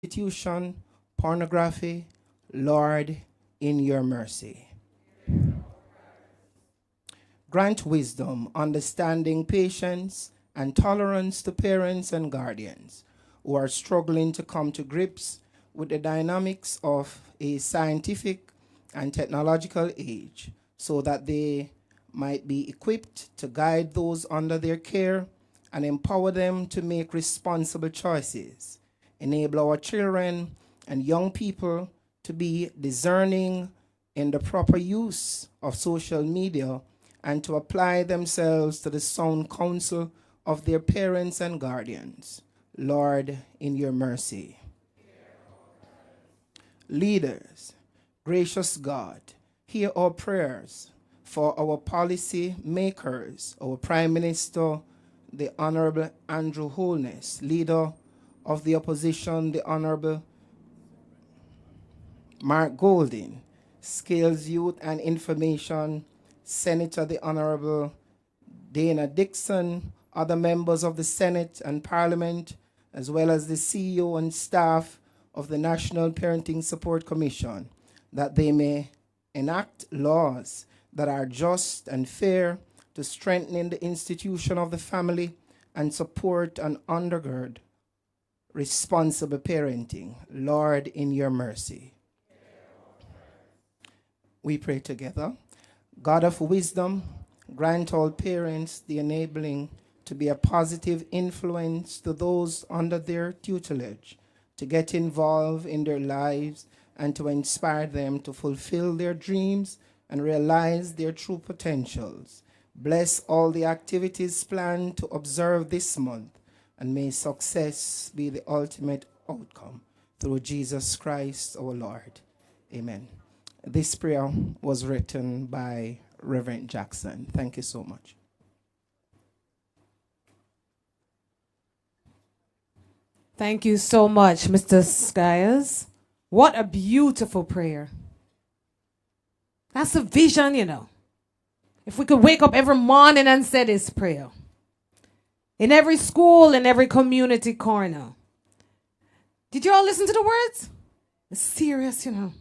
prostitution, pornography, Lord, in your mercy. Grant wisdom, understanding, patience, and tolerance to parents and guardians who are struggling to come to grips with the dynamics of a scientific and technological age so that they might be equipped to guide those under their care and empower them to make responsible choices. Enable our children and young people to be discerning in the proper use of social media and to apply themselves to the sound counsel of their parents and guardians. Lord, in your mercy. Leaders, gracious God, hear our prayers for our policy makers, our Prime Minister, the Honorable Andrew Holness, Leader of the Opposition, the Honorable Mark Golding, Skills, Youth and Information, Senator the Honorable Dana Dixon, other members of the Senate and Parliament, as well as the CEO and staff of the National Parenting Support Commission, that they may enact laws that are just and fair to strengthen the institution of the family and support and undergird responsible parenting. Lord, in your mercy. We pray together. God of wisdom, grant all parents the enabling to be a positive influence to those under their tutelage, to get involved in their lives and to inspire them to fulfill their dreams and realize their true potentials. Bless all the activities planned to observe this month, and may success be the ultimate outcome. Through Jesus Christ our Lord. Amen. This prayer was written by Reverend Jackson. Thank you so much. Thank you so much, Mr. Skiers. What a beautiful prayer. That's a vision, you know. If we could wake up every morning and say this prayer. In every school, in every community corner. Did you all listen to the words? It's serious, you know.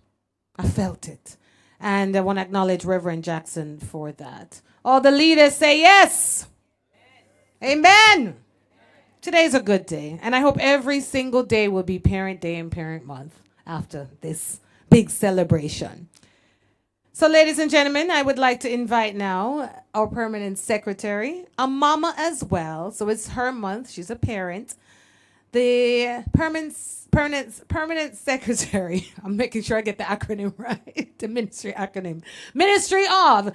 I felt it. And I want to acknowledge Reverend Jackson for that. All the leaders say yes. Amen. Today's a good day. And I hope every single day will be Parent Day and Parent Month after this big celebration. So, ladies and gentlemen, I would like to invite now our permanent secretary, a mama as well. So it's her month. She's a parent. The permanent secretary, I'm making sure I get the acronym right, the ministry acronym. Ministry of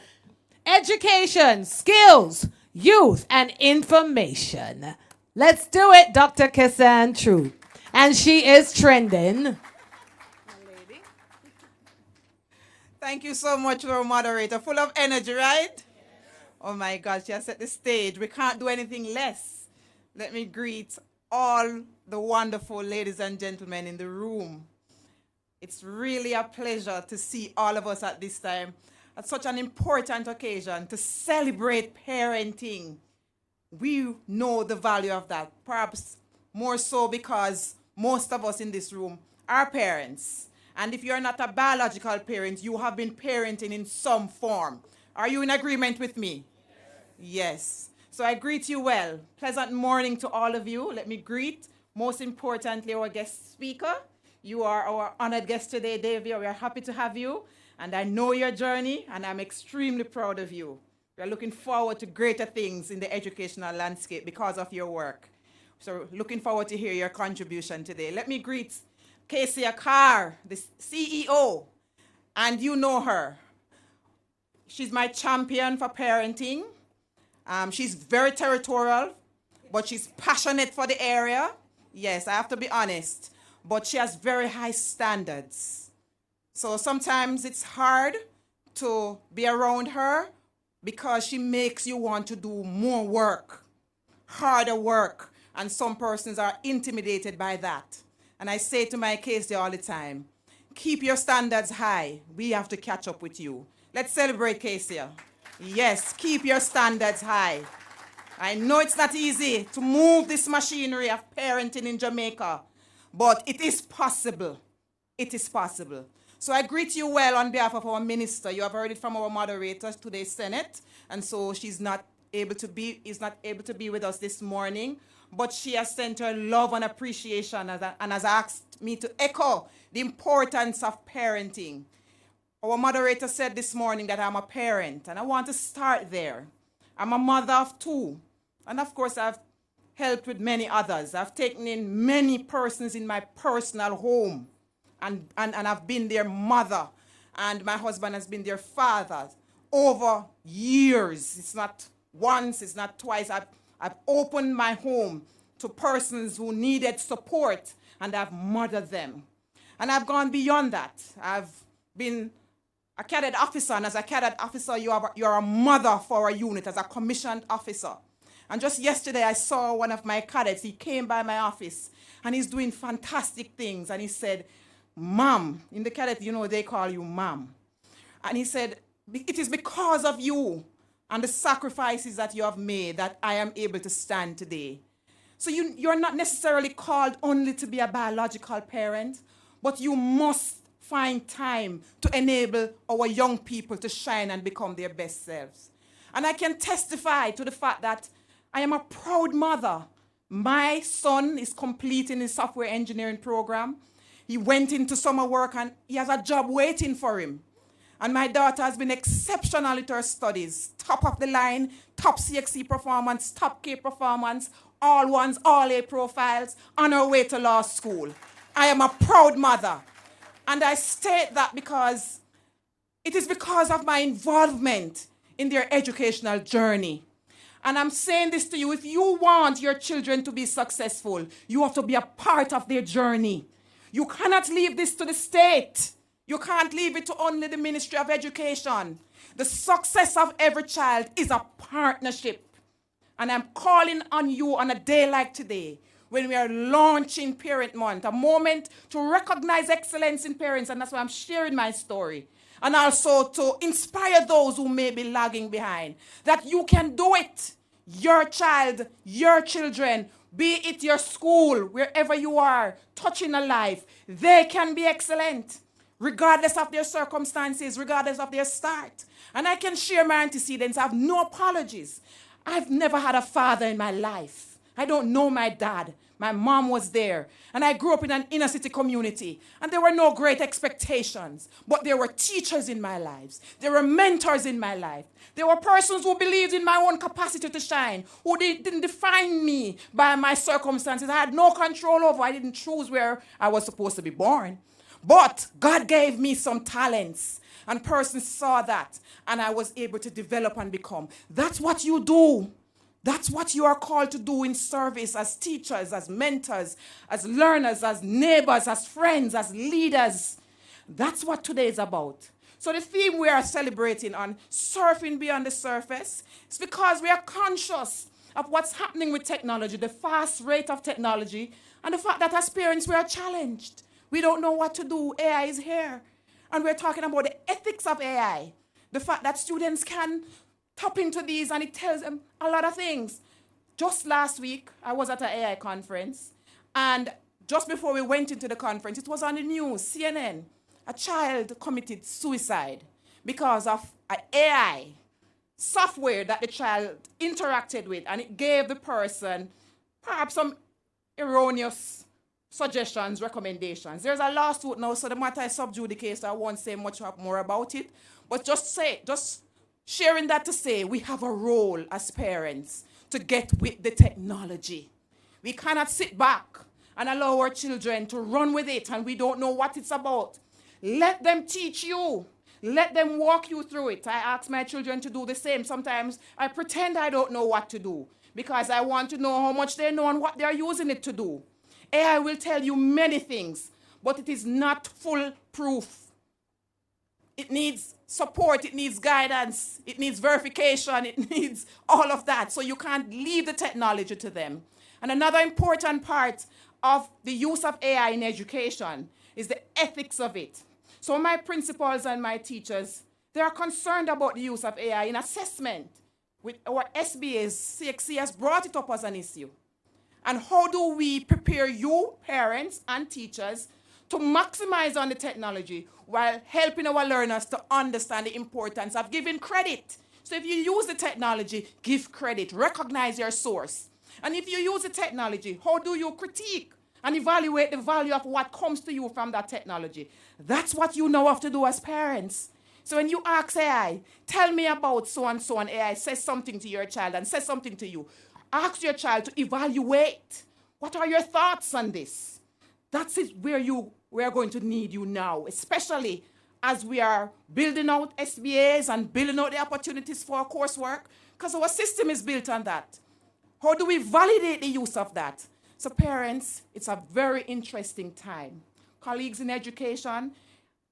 Education, Skills, Youth, and Information. Let's do it, Dr. Kessan True. And she is trending. Thank you so much, our moderator. Full of energy, right? Yes. Oh my God, she has set the stage. We can't do anything less. Let me greet all the wonderful ladies and gentlemen in the room. It's really a pleasure to see all of us at this time at such an important occasion to celebrate parenting. We know the value of that, perhaps more so because most of us in this room are parents. And if you're not a biological parent, you have been parenting in some form. Are you in agreement with me? Yes. So I greet you well. Pleasant morning to all of you. Let me greet, most importantly, our guest speaker. You are our honored guest today, Davia. We are happy to have you. And I know your journey, and I'm extremely proud of you. We are looking forward to greater things in the educational landscape because of your work. So looking forward to hear your contribution today. Let me greet Kezia Carr, the CEO, and you know her. She's my champion for parenting. She's very territorial, but she's passionate for the area. Yes, I have to be honest. But she has very high standards. So sometimes it's hard to be around her because she makes you want to do more work, harder work, and some persons are intimidated by that. And I say to my Kezia all the time, keep your standards high. We have to catch up with you. Let's celebrate Kezia. Yes, keep your standards high. I know it's not easy to move this machinery of parenting in Jamaica, But it is possible. It is possible. So I greet you well on behalf of our minister. You have heard it from our moderator, today's Senate, and so is not able to be with us this morning. But she has sent her love and appreciation and has asked me to echo the importance of parenting. Our moderator said this morning that I'm a parent, and I want to start there. I'm a mother of 2, and of course I've helped with many others. I've taken in many persons in my personal home, and I've been their mother, and my husband has been their father over years. It's not once, it's not twice. I've opened my home to persons who needed support, and I've mothered them. And I've gone beyond that. I've been a cadet officer, and as a cadet officer, you're a mother for a unit, as a commissioned officer. And just yesterday, I saw one of my cadets. He came by my office, and he's doing fantastic things. And he said, Mom, in the cadet, they call you Mom. And he said, it is because of you and the sacrifices that you have made that I am able to stand today. So you're not necessarily called only to be a biological parent, but you must find time to enable our young people to shine and become their best selves. And I can testify to the fact that I am a proud mother. My son is completing his software engineering program. He went into summer work and he has a job waiting for him. And my daughter has been exceptional at her studies. Top of the line, top CXC performance, top K performance, all ones, all A profiles, on her way to law school. I am a proud mother. And I state that because it is because of my involvement in their educational journey. And I'm saying this to you, if you want your children to be successful, you have to be a part of their journey. You cannot leave this to the state. You can't leave it to only the Ministry of Education. The success of every child is a partnership. And I'm calling on you on a day like today, when we are launching Parent Month, a moment to recognize excellence in parents, and that's why I'm sharing my story. And also to inspire those who may be lagging behind, that you can do it. Your child, your children, be it your school, wherever you are, touching a life, they can be excellent, regardless of their circumstances, regardless of their start. And I can share my antecedents. I have no apologies. I've never had a father in my life. I don't know my dad. My mom was there. And I grew up in an inner city community. And there were no great expectations. But there were teachers in my lives. There were mentors in my life. There were persons who believed in my own capacity to shine, who didn't define me by my circumstances. I had no control over. I didn't choose where I was supposed to be born. But God gave me some talents. And persons saw that. And I was able to develop and become. That's what you do. That's what you are called to do in service as teachers, as mentors, as learners, as neighbors, as friends, as leaders. That's what today is about. So the theme we are celebrating on surfing beyond the surface is because we are conscious of what's happening with technology, the fast rate of technology, and the fact that as parents we are challenged. We don't know what to do. AI is here. And we're talking about the ethics of AI. The fact that students can tap into these and it tells them a lot of things. Just last week, I was at an AI conference, and just before we went into the conference, it was on the news, CNN. A child committed suicide because of an AI software that the child interacted with, and it gave the person perhaps some erroneous suggestions, recommendations. There's a lawsuit now, so the matter is sub judice, so I won't say much more about it. But just sharing that to say we have a role as parents to get with the technology. We cannot sit back and allow our children to run with it and we don't know what it's about. Let them teach you. Let them walk you through it. I ask my children to do the same. Sometimes I pretend I don't know what to do because I want to know how much they know and what they're using it to do. AI will tell you many things, but it is not foolproof. It needs support, it needs guidance, it needs verification, it needs all of that. So you can't leave the technology to them. And another important part of the use of AI in education is the ethics of it. So my principals and my teachers, they are concerned about the use of AI in assessment. With our SBAs, CXC has brought it up as an issue. And how do we prepare you, parents and teachers, to maximize on the technology while helping our learners to understand the importance of giving credit? So if you use the technology, give credit, recognize your source. And if you use the technology, how do you critique and evaluate the value of what comes to you from that technology? That's what you now have to do as parents. So when you ask AI, tell me about so and so, and AI says something to your child and says something to you, ask your child to evaluate. What are your thoughts on this? That's it where we are going to need you now, especially as we are building out SBAs and building out the opportunities for our coursework, because our system is built on that. How do we validate the use of that? So parents, it's a very interesting time. Colleagues in education,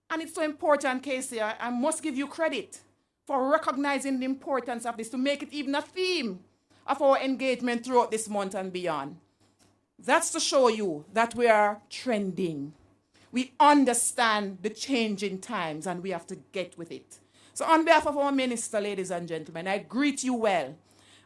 and it's so important, Casey, I must give you credit for recognizing the importance of this to make it even a theme of our engagement throughout this month and beyond. That's to show you that we are trending. We understand the changing times and we have to get with it. So on behalf of our minister, ladies and gentlemen, I greet you well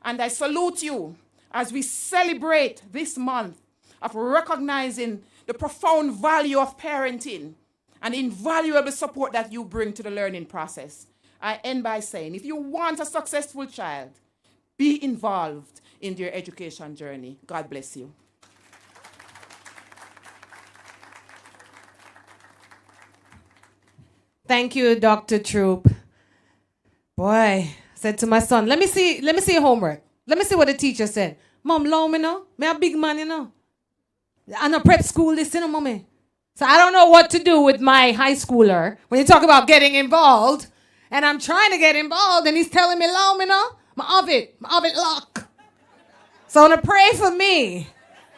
and I salute you as we celebrate this month of recognizing the profound value of parenting and invaluable support that you bring to the learning process. I end by saying, if you want a successful child, be involved in their education journey. God bless you. Thank you, Dr. Troop. Boy, I said to my son, let me see your homework. Let me see what the teacher said. Mom, low me no. Me a big man, you know. I know prep school this, you know, mommy. So I don't know what to do with my high schooler when you talk about getting involved. And I'm trying to get involved and he's telling me, low me no. My oven lock. So I'm going to pray for me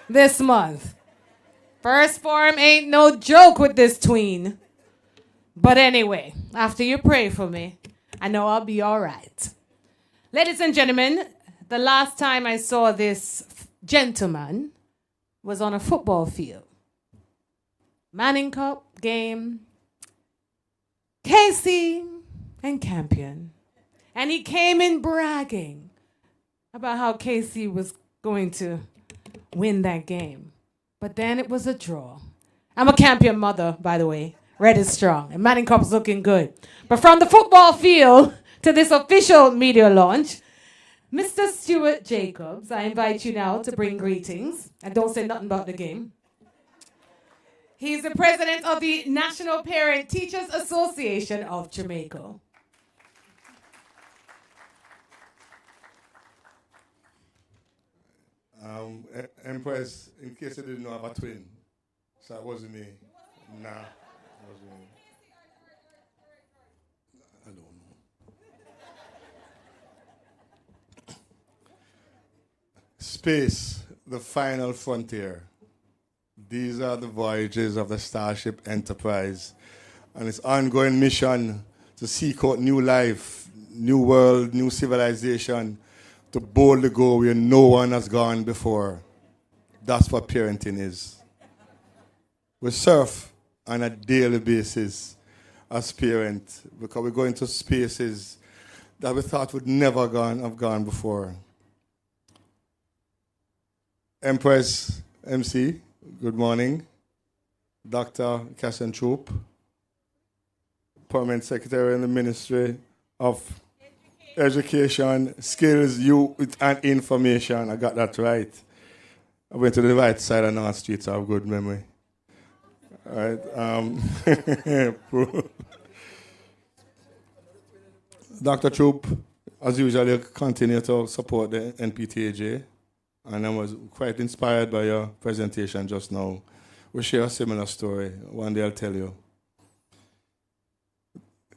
this month. First form ain't no joke with this tween. But anyway, after you pray for me, I know I'll be all right. Ladies and gentlemen, the last time I saw this gentleman was on a football field. Manning Cup game, Casey and Campion. And he came in bragging about how Casey was going to win that game. But then it was a draw. I'm a Campion mother, by the way. Red is strong, and Manning Cup's looking good. But from the football field to this official media launch, Mr. Stuart Jacobs, I invite you now to bring greetings. And don't say nothing about the game. He's the president of the National Parent Teachers Association of Jamaica. Empress, in case you didn't know, I have a twin. So it wasn't me. Nah, it wasn't me. I don't know. Space, the final frontier. These are the voyages of the Starship Enterprise and its ongoing mission to seek out new life, new world, new civilization, to boldly go where no one has gone before. That's what parenting is. We surf on a daily basis as parents because we go into spaces that we thought would never have gone before. Empress MC, good morning. Dr. Cassian Troop, Permanent Secretary in the Ministry of Education, Skills, Youth and Information. I got that right. I went to the right side of North Street, so I have good memory. All right. Dr. Troop, as usual, continue to support the NPTAJ, and I was quite inspired by your presentation just now. We share a similar story. One day I'll tell you.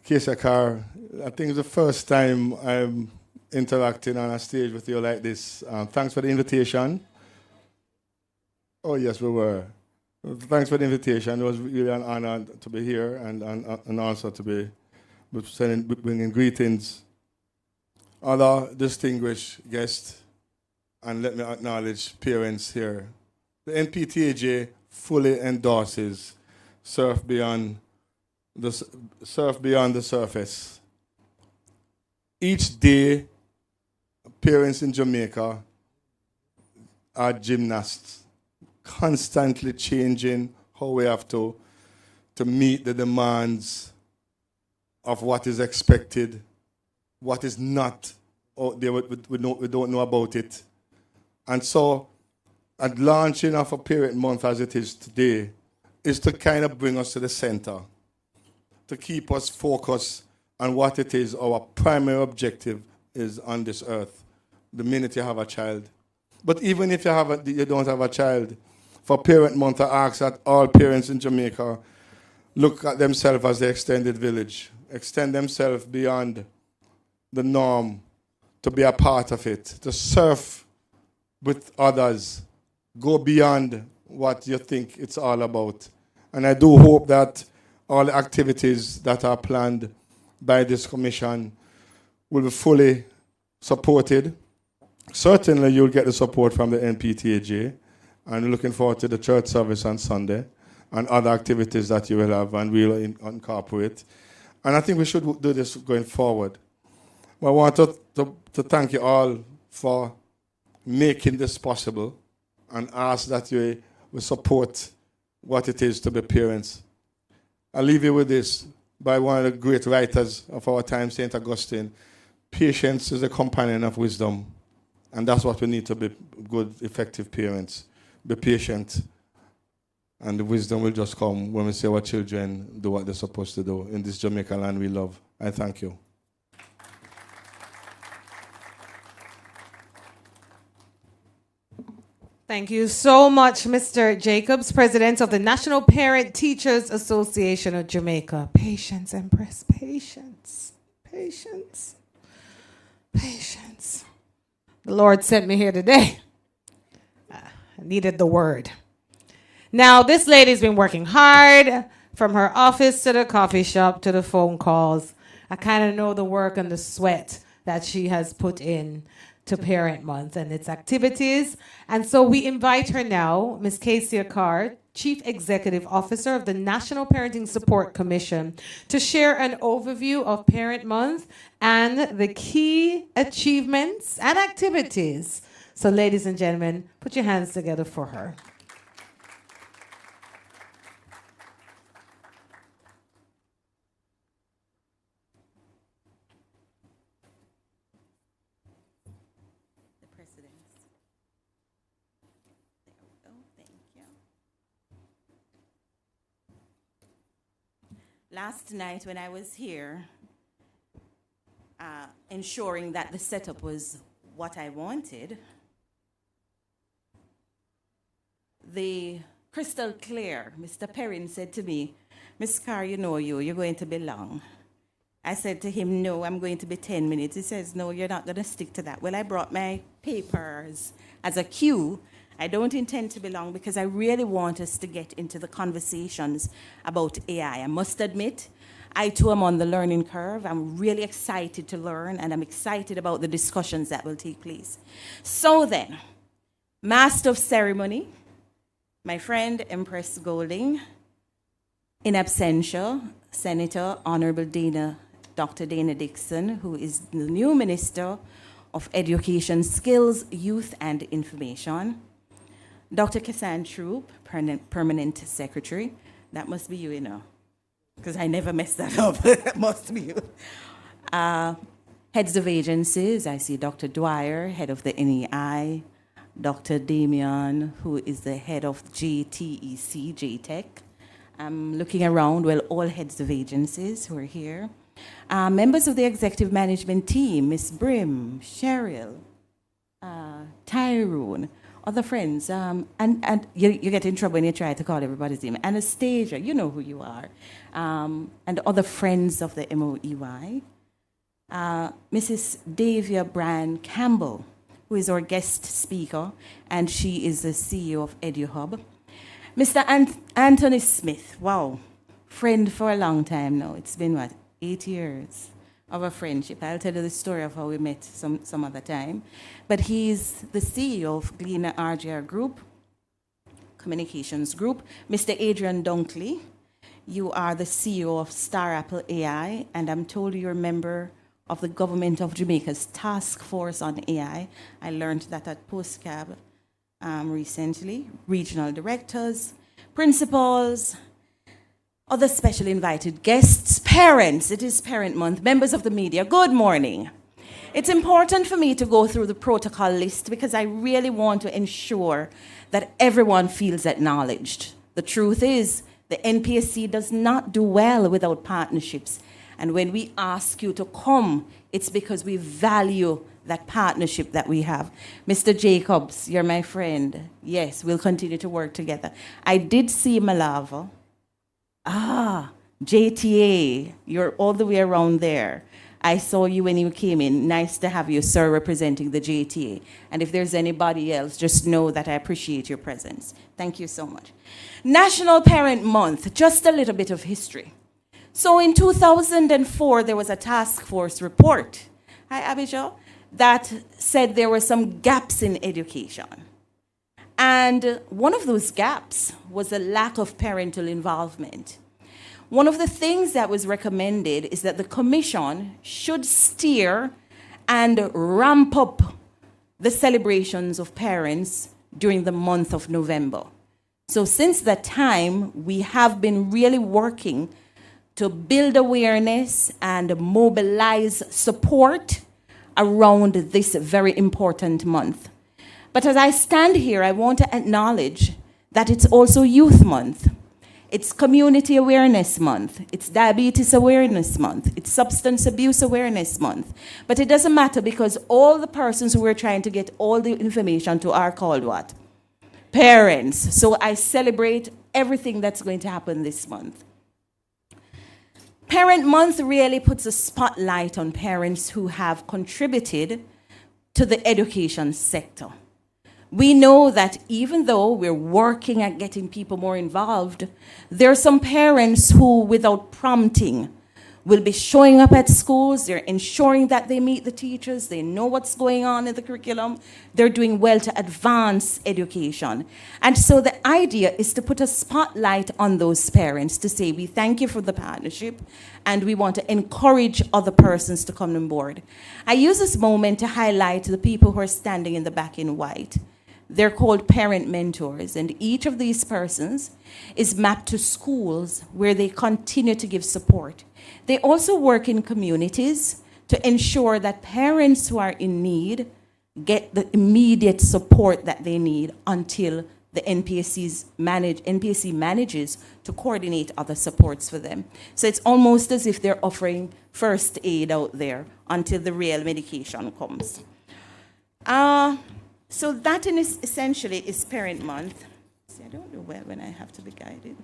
Keisha Carr, I think it's the first time I'm interacting on a stage with you like this. Thanks for the invitation. Oh, yes, we were. Thanks for the invitation. It was really an honor to be here and also to be bringing greetings. Other distinguished guests, and let me acknowledge parents here. The NPTAJ fully endorses Surf Beyond the Surface. Each day, parents in Jamaica are gymnasts, constantly changing how we have to meet the demands of what is expected, what is not. Out there, we don't know about it. And so, at launching of a Parent Month as it is today, is to kind of bring us to the center, to keep us focused on what it is our primary objective is on this earth, the minute you have a child. But even if you don't have a child, for Parent Month, I ask that all parents in Jamaica look at themselves as the extended village, extend themselves beyond the norm, to be a part of it, to serve with others, go beyond what you think it's all about. And I do hope that all the activities that are planned by this commission will be fully supported. Certainly you'll get the support from the NPTAJ, and we're looking forward to the church service on Sunday and other activities that you will have and we'll incorporate. And I think we should do this going forward. I want to thank you all for making this possible and ask that you will support what it is to be parents. I'll leave you with this by one of the great writers of our time, St. Augustine. Patience is a companion of wisdom. And that's what we need to be good, effective parents. Be patient. And the wisdom will just come when we see our children do what they're supposed to do in this Jamaica land we love. I thank you. Thank you so much, Mr. Jacobs, President of the National Parent Teachers Association of Jamaica. Patience, Empress, patience, patience, patience. The Lord sent me here today. I needed the word. Now, this lady's been working hard from her office to the coffee shop to the phone calls. I kind of know the work and the sweat that she has put in to Parent Month and its activities. And so we invite her now, Ms. Kezia Carr, Chief Executive Officer of the National Parenting Support Commission, to share an overview of Parent Month and the key achievements and activities. So ladies and gentlemen, put your hands together for her. Last night when I was here, ensuring that the setup was what I wanted, the crystal clear, Mr. Perrin said to me, "Miss Carr, you know you're going to be long." I said to him, "No, I'm going to be 10 minutes. He says, "No, you're not going to stick to that." Well, I brought my papers as a cue. I don't intend to be long because I really want us to get into the conversations about AI. I must admit, I too am on the learning curve. I'm really excited to learn, and I'm excited about the discussions that will take place. So then, Master of Ceremony, my friend Empress Golding, in absentia, Senator Honorable Dr. Dana Dixon, who is the new Minister of Education, Skills, Youth, and Information. Dr. Kassan Troop, Permanent Secretary. That must be you, you know, because I never messed that up. That must be you. Heads of agencies, I see Dr. Dwyer, head of the NEI, Dr. Damian, who is the head of JTEC, JTech. I'm looking around, well, all heads of agencies who are here. Members of the executive management team, Miss Brim, Cheryl, Tyrone, other friends, and you get in trouble when you try to call everybody's name. Anastasia, you know who you are, and other friends of the MOEY. Mrs. Davia Brand Campbell, who is our guest speaker, and she is the CEO of EduHub. Mr. Anthony Smith, wow, friend for a long time now. It's been, what, 8 years of a friendship. I'll tell you the story of how we met some other time. But he's the CEO of Gleaner RGR Group, Communications Group. Mr. Adrian Dunkley, you are the CEO of Star Apple AI, and I'm told you're a member of the Government of Jamaica's Task Force on AI. I learned that at PostCab recently, regional directors, principals, other special invited guests, parents. It is Parent Month, members of the media. Good morning. It's important for me to go through the protocol list because I really want to ensure that everyone feels acknowledged. The truth is, the NPSC does not do well without partnerships. And when we ask you to come, it's because we value that partnership that we have. Mr. Jacobs, you're my friend. Yes, we'll continue to work together. I did see Malava. JTA, you're all the way around there. I saw you when you came in. Nice to have you, sir, representing the JTA. And if there's anybody else, just know that I appreciate your presence. Thank you so much. National Parent Month, just a little bit of history. So in 2004, there was a task force report, hi Abijah, that said there were some gaps in education. And one of those gaps was a lack of parental involvement. One of the things that was recommended is that the commission should steer and ramp up the celebrations of parents during the month of November. So since that time, we have been really working to build awareness and mobilize support around this very important month. But as I stand here, I want to acknowledge that it's also Youth Month. It's Community Awareness Month. It's Diabetes Awareness Month. It's Substance Abuse Awareness Month. But it doesn't matter because all the persons who we're trying to get all the information to are called what? Parents. So I celebrate everything that's going to happen this month. Parent Month really puts a spotlight on parents who have contributed to the education sector. We know that even though we're working at getting people more involved, there are some parents who, without prompting, will be showing up at schools. They're ensuring that they meet the teachers. They know what's going on in the curriculum. They're doing well to advance education. And so the idea is to put a spotlight on those parents to say, we thank you for the partnership and we want to encourage other persons to come on board. I use this moment to highlight the people who are standing in the back in white. They're called parent mentors, and each of these persons is mapped to schools where they continue to give support. They also work in communities to ensure that parents who are in need get the immediate support that they need until the NPSC manages to coordinate other supports for them. So it's almost as if they're offering first aid out there until the real medication comes. So that essentially is Parent Month. See, I don't know when I have to be guided.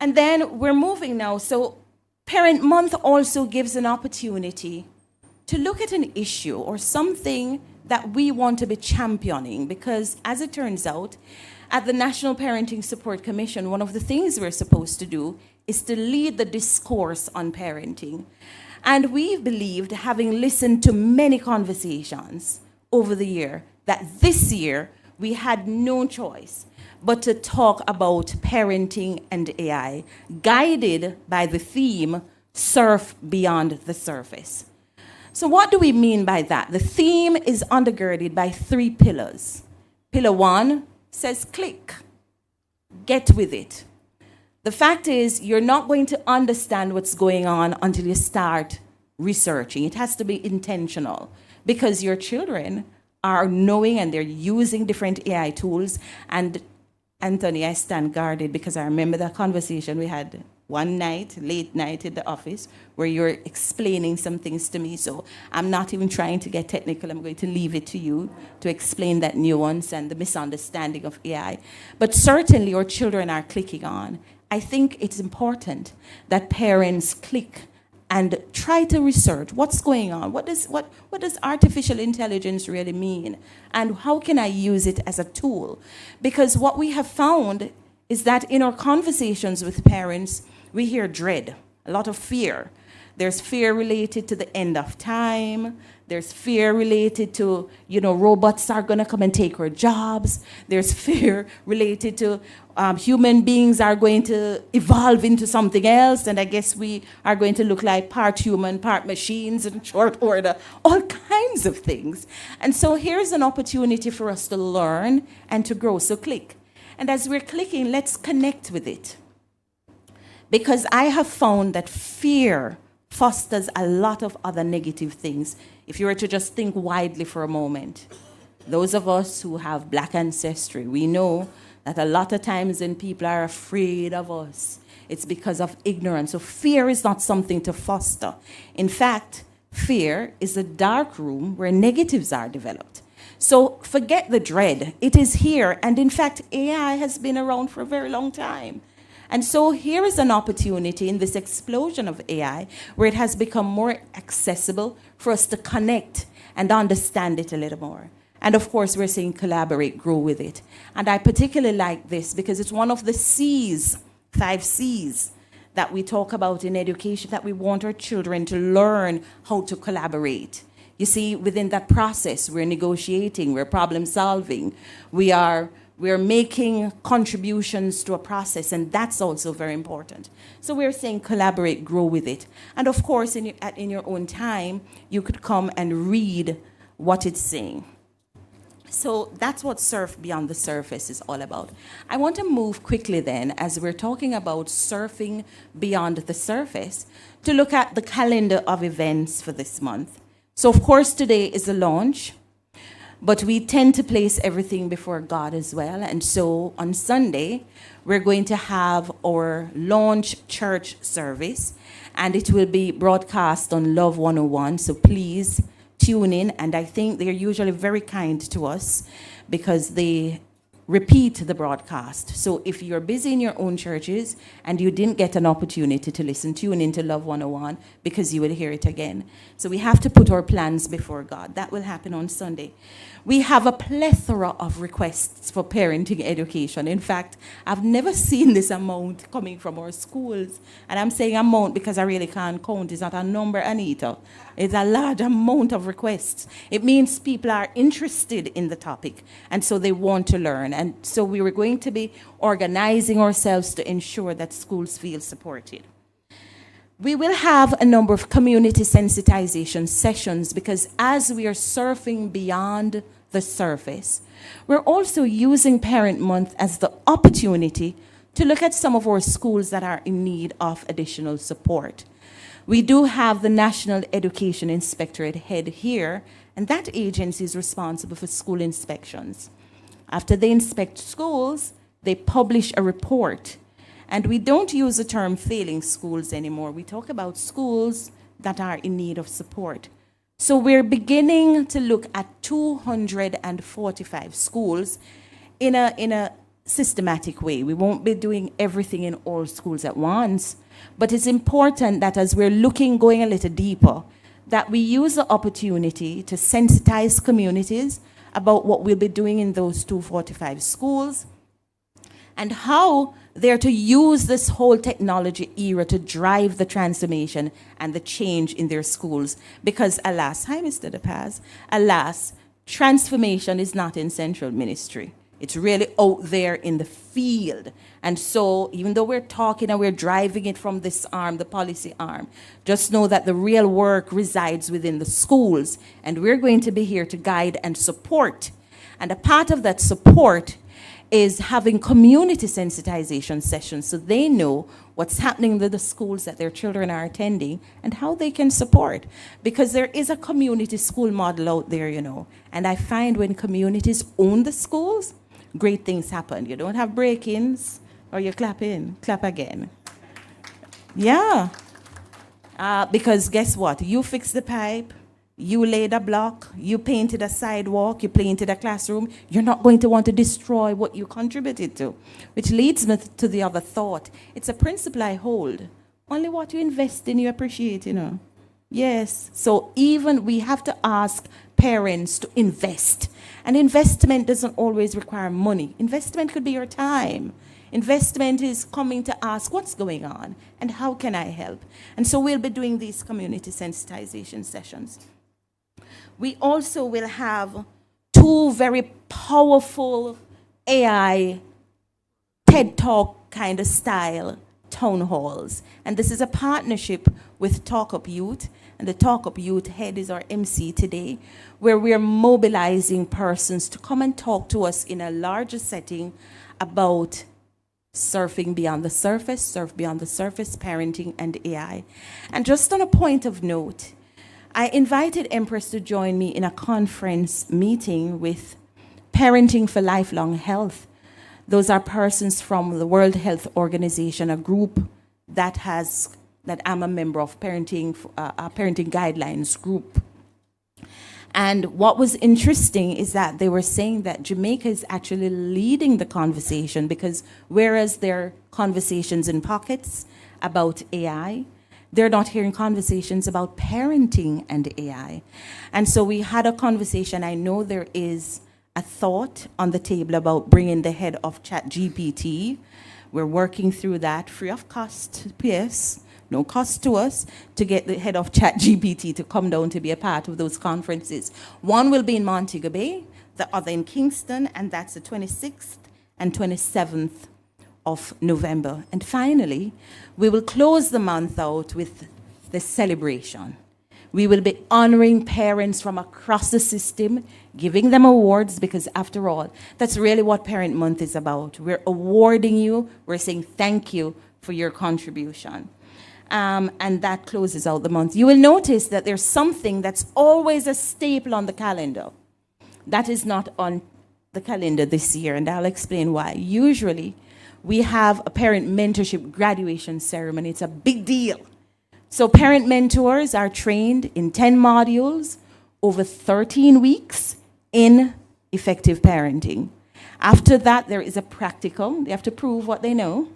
And then we're moving now. So Parent Month also gives an opportunity to look at an issue or something that we want to be championing, because as it turns out, at the National Parenting Support Commission, one of the things we're supposed to do is to lead the discourse on parenting. And we've believed, having listened to many conversations over the year, that this year we had no choice but to talk about parenting and AI, guided by the theme, Surf Beyond the Surface. So what do we mean by that? The theme is undergirded by 3 pillars. Pillar 1 says click, get with it. The fact is, you're not going to understand what's going on until you start researching. It has to be intentional, because your children are knowing and they're using different AI tools. And Anthony, I stand guarded because I remember that conversation we had one night, late night in the office, where you're explaining some things to me. So I'm not even trying to get technical. I'm going to leave it to you to explain that nuance and the misunderstanding of AI. But certainly your children are clicking on. I think it's important that parents click and try to research what's going on. What does artificial intelligence really mean? And how can I use it as a tool? Because what we have found is that in our conversations with parents, we hear dread, a lot of fear. There's fear related to the end of time. There's fear related to, robots are going to come and take our jobs. There's fear related to human beings are going to evolve into something else. And I guess we are going to look like part human, part machines in short order, all kinds of things. And so here's an opportunity for us to learn and to grow. So click. And as we're clicking, let's connect with it. Because I have found that fear fosters a lot of other negative things. If you were to just think widely for a moment, those of us who have black ancestry, we know that a lot of times when people are afraid of us, it's because of ignorance. So fear is not something to foster. In fact, fear is a dark room where negatives are developed. So forget the dread. It is here. And in fact, AI has been around for a very long time. And so here is an opportunity in this explosion of AI where it has become more accessible for us to connect and understand it a little more. And of course, we're saying collaborate, grow with it. And I particularly like this because it's one of the C's, 5 C's, that we talk about in education, that we want our children to learn how to collaborate. You see, within that process, we're negotiating, we're problem solving, we're making contributions to a process, and that's also very important. So we're saying collaborate, grow with it. And of course, in your own time, you could come and read what it's saying. So that's what Surf Beyond the Surface is all about. I want to move quickly then, as we're talking about surfing beyond the surface, to look at the calendar of events for this month. So of course, today is the launch. But we tend to place everything before God as well. And so on Sunday, we're going to have our launch church service. And it will be broadcast on Love 101. So please tune in. And I think they're usually very kind to us because they repeat the broadcast. So if you're busy in your own churches and you didn't get an opportunity to listen, tune into Love 101 because you will hear it again. So we have to put our plans before God. That will happen on Sunday. We have a plethora of requests for parenting education. In fact, I've never seen this amount coming from our schools. And I'm saying amount because I really can't count. It's not a number, Anita. It's a large amount of requests. It means people are interested in the topic, and so they want to learn. And so we were going to be organizing ourselves to ensure that schools feel supported. We will have a number of community sensitization sessions because as we are surfing beyond the surface, we're also using Parent Month as the opportunity to look at some of our schools that are in need of additional support. We do have the National Education Inspectorate head here, and that agency is responsible for school inspections. After they inspect schools, they publish a report. And we don't use the term failing schools anymore. We talk about schools that are in need of support. So we're beginning to look at 245 schools in a systematic way. We won't be doing everything in all schools at once, but it's important that as we're going a little deeper, that we use the opportunity to sensitize communities about what we'll be doing in those 245 schools and how they're to use this whole technology era to drive the transformation and the change in their schools. Because alas, hi Mr. DePaz, alas, transformation is not in central ministry. It's really out there in the field. And so even though we're talking and we're driving it from this arm, the policy arm, just know that the real work resides within the schools. And we're going to be here to guide and support. And a part of that support is having community sensitization sessions so they know what's happening with the schools that their children are attending and how they can support. Because there is a community school model out there, And I find when communities own the schools, great things happen. You don't have break-ins or you clap again. Yeah. Because guess what? You fix the pipe. You laid a block, you painted a sidewalk, you painted a classroom, you're not going to want to destroy what you contributed to. Which leads me to the other thought. It's a principle I hold. Only what you invest in, you appreciate, Yes. So even we have to ask parents to invest. And investment doesn't always require money. Investment could be your time. Investment is coming to ask what's going on and how can I help? And so we'll be doing these community sensitization sessions. we also will have 2 very powerful AI TED Talk kind of style town halls. And this is a partnership with Talk Up Youth. And the Talk Up Youth head is our MC today, where we are mobilizing persons to come and talk to us in a larger setting about surfing beyond the surface, surf beyond the surface, parenting, and AI. And just on a point of note, I invited Empress to join me in a conference meeting with Parenting for Lifelong Health. Those are persons from the World Health Organization, a group that I'm a member of, parenting guidelines group. And what was interesting is that they were saying that Jamaica is actually leading the conversation, because whereas there are conversations in pockets about AI, they're not hearing conversations about parenting and AI. And so we had a conversation. I know there is a thought on the table about bringing the head of ChatGPT. We're working through that free of cost, yes, no cost to us, to get the head of ChatGPT to come down to be a part of those conferences. One will be in Montego Bay, the other in Kingston, and that's the 26th and 27th of November. And finally, we will close the month out with the celebration. We will be honoring parents from across the system, giving them awards, because after all, that's really what Parent Month is about. We're awarding you, we're saying thank you for your contribution. And that closes out the month. You will notice that there's something that's always a staple on the calendar. That is not on the calendar this year, and I'll explain why. Usually, we have a parent mentorship graduation ceremony. It's a big deal. So parent mentors are trained in 10 modules over 13 weeks in effective parenting. After that, there is a practical. They have to prove what they know.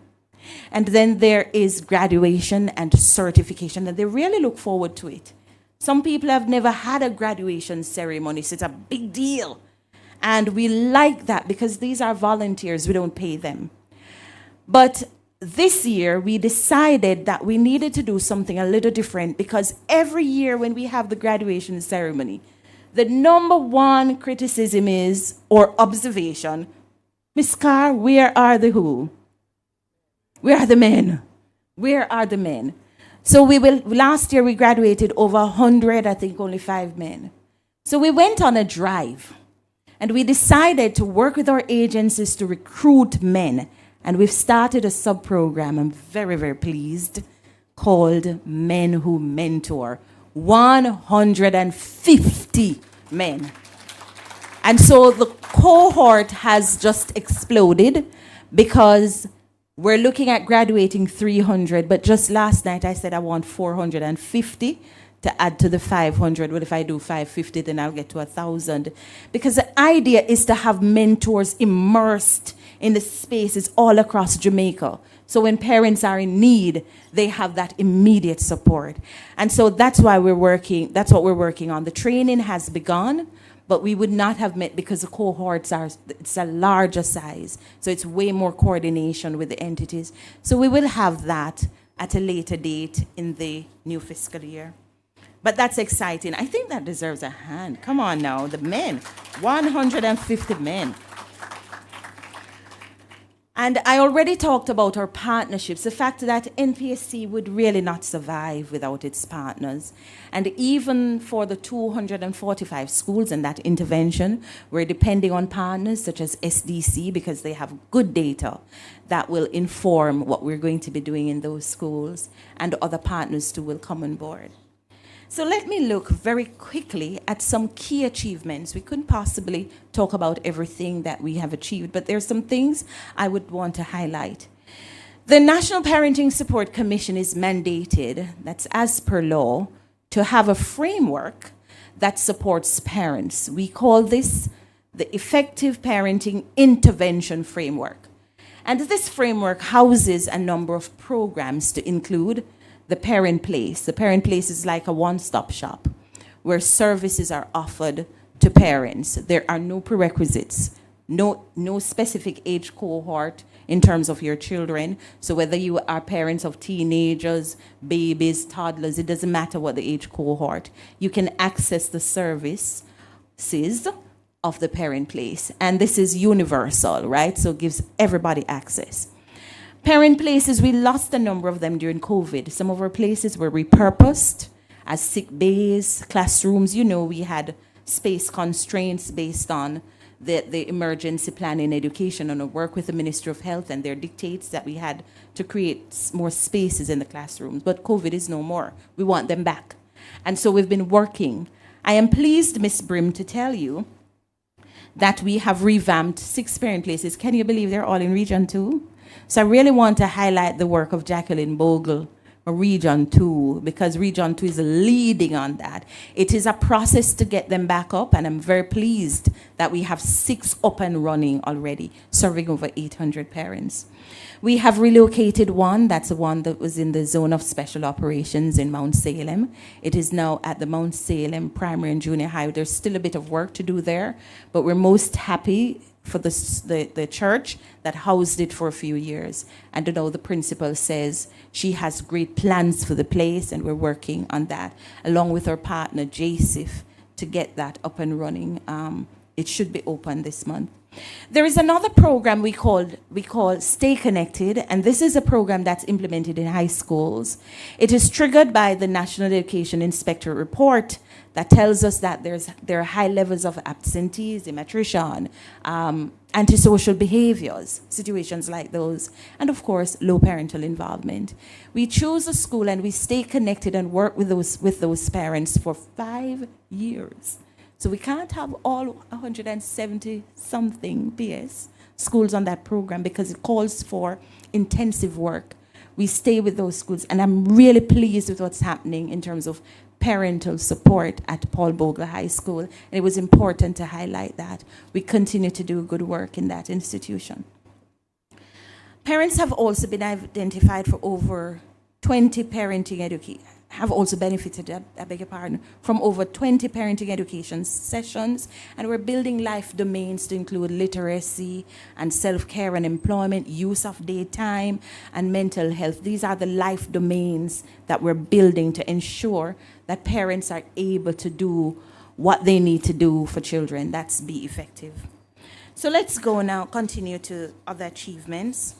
And then there is graduation and certification, and they really look forward to it. Some people have never had a graduation ceremony, so it's a big deal. And we like that because these are volunteers. We don't pay them. But this year, we decided that we needed to do something a little different, because every year when we have the graduation ceremony, the number one criticism is, or observation, Miss Carr, where are the who? Where are the men? Where are the men? So last year we graduated over 100, I think only 5 men. So we went on a drive, and we decided to work with our agencies to recruit men. And we've started a sub-program, I'm very, very pleased, called Men Who Mentor. 150 men. And so the cohort has just exploded, because we're looking at graduating 300, but just last night I said I want 450 to add to the 500. Well, if I do 550, then I'll get to 1,000. Because the idea is to have mentors immersed in the spaces all across Jamaica. So when parents are in need, they have that immediate support. And so that's what we're working on. The training has begun, but we would not have met because the cohorts it's a larger size. So it's way more coordination with the entities. So we will have that at a later date in the new fiscal year. But that's exciting. I think that deserves a hand. Come on now, the men, 150 men. And I already talked about our partnerships, the fact that NPSC would really not survive without its partners. And even for the 245 schools in that intervention, we're depending on partners such as SDC, because they have good data that will inform what we're going to be doing in those schools, and other partners too will come on board. So let me look very quickly at some key achievements. We couldn't possibly talk about everything that we have achieved, but there's some things I would want to highlight. The National Parenting Support Commission is mandated, that's as per law, to have a framework that supports parents. We call this the Effective Parenting Intervention Framework. And this framework houses a number of programs to include the Parent Place. The Parent Place is like a one-stop shop where services are offered to parents. There are no prerequisites, no specific age cohort in terms of your children. So whether you are parents of teenagers, babies, toddlers, it doesn't matter what the age cohort, you can access the services of the Parent Place. And this is universal, right? So it gives everybody access. Parent Places, we lost a number of them during COVID. Some of our places were repurposed as sick bays, classrooms. You know, we had space constraints based on the emergency plan in education and a work with the Ministry of Health and their dictates that we had to create more spaces in the classrooms. But COVID is no more. We want them back. And so we've been working. I am pleased, Ms. Brim, to tell you that we have revamped 6 Parent Places. Can you believe they're all in Region 2? So I really want to highlight the work of Jacqueline Bogle, Region 2, because Region 2 is leading on that. It is a process to get them back up, and I'm very pleased that we have 6 up and running already, serving over 800 parents. We have relocated one, that's the one that was in the zone of special operations in Mount Salem. It is now at the Mount Salem Primary and Junior High. There's still a bit of work to do there, but we're most happy for the church that housed it for a few years. And you know, the principal says she has great plans for the place, and we're working on that, along with our partner, JSIF, to get that up and running. It should be open this month. There is another program we call Stay Connected, and this is a program that's implemented in high schools. It is triggered by the National Education Inspector report that tells us that there are high levels of absenteeism, attrition, antisocial behaviors, situations like those, and of course, low parental involvement. We choose a school and we stay connected and work with those parents for 5 years. So we can't have all 170 something PS schools on that program because it calls for intensive work. We stay with those schools, and I'm really pleased with what's happening in terms of parental support at Paul Bogle High School. And it was important to highlight that. We continue to do good work in that institution. Parents have also been identified for over 20 parenting education. Have also benefited, I beg your pardon, from over 20 parenting education sessions, and we're building life domains to include literacy and self-care and employment, use of daytime, and mental health. These are the life domains that we're building to ensure that parents are able to do what they need to do for children. That's be effective. So let's go now, continue to other achievements.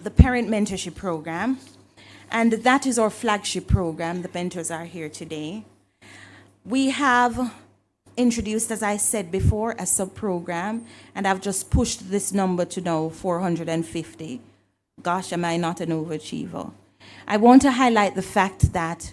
The Parent Mentorship Program, and that is our flagship program. The mentors are here today. We have introduced, as I said before, a sub-program, and I've just pushed this number to now 450. Gosh, am I not an overachiever? I want to highlight the fact that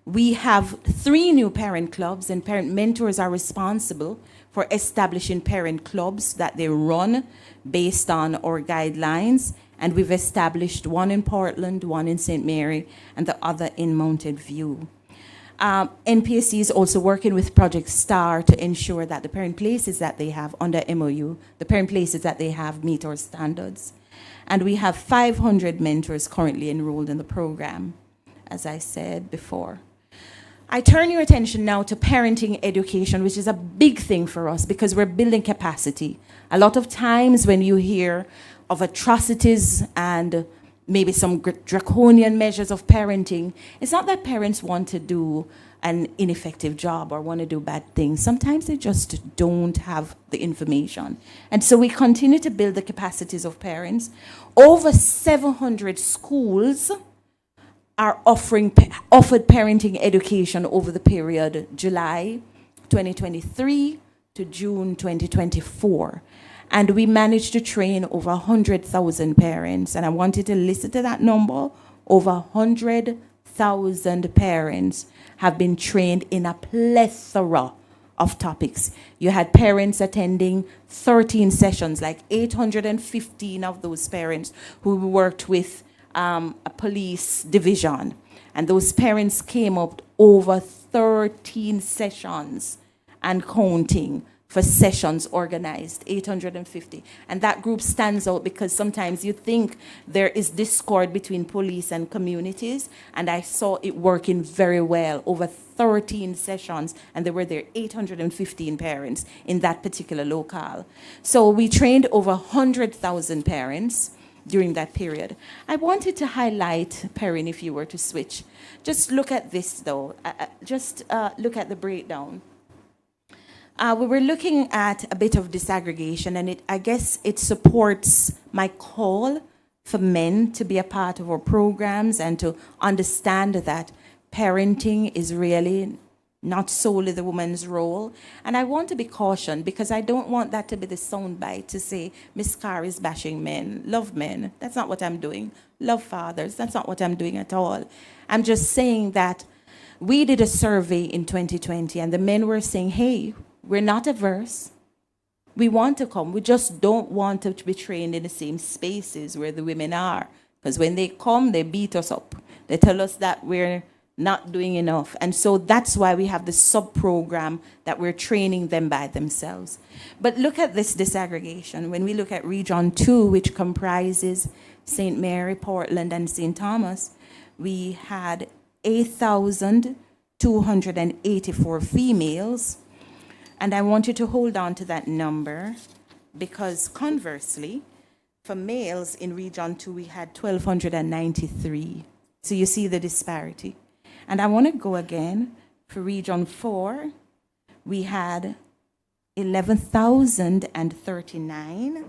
we have 3 new parent clubs, and parent mentors are responsible for establishing parent clubs that they run based on our guidelines. And we've established one in Portland, one in St. Mary, and the other in Mountain View. NPSC is also working with Project STAR to ensure that the parent places that they have under MOU, the parent places that they have meet our standards. And we have 500 mentors currently enrolled in the program, as I said before. I turn your attention now to parenting education, which is a big thing for us because we're building capacity. A lot of times when you hear of atrocities and maybe some draconian measures of parenting, it's not that parents want to do an ineffective job or want to do bad things. Sometimes they just don't have the information. And so we continue to build the capacities of parents. Over 700 schools are offered parenting education over the period July 2023 to June 2024. And we managed to train over 100,000 parents. And I wanted to listen to that number. Over 100,000 parents have been trained in a plethora of topics. You had parents attending 13 sessions, like 815 of those parents who worked with a police division. And those parents came up over 13 sessions and counting for sessions organized, 850. And that group stands out because sometimes you think there is discord between police and communities, and I saw it working very well, over 13 sessions, and there were 815 parents in that particular locale. So we trained over 100,000 parents during that period. I wanted to highlight, Perrin, if you were to switch. Just look at this, though. Look at the breakdown. We were looking at a bit of disaggregation, and I guess it supports my call for men to be a part of our programs and to understand that parenting is really not solely the woman's role. And I want to be cautioned because I don't want that to be the soundbite to say, Miss Carr is bashing men. Love men. That's not what I'm doing. Love fathers. That's not what I'm doing at all. I'm just saying that we did a survey in 2020, and the men were saying, hey, we're not averse. We want to come. We just don't want to be trained in the same spaces where the women are. Because when they come, they beat us up. They tell us that we're not doing enough. And so that's why we have the sub-program that we're training them by themselves. But look at this disaggregation. When we look at Region 2, which comprises St. Mary, Portland, and St. Thomas, we had 8,284 females. And I want you to hold on to that number because conversely, for males in Region 2, we had 1,293. So you see the disparity. And I want to go again. For Region 4, we had 11,039,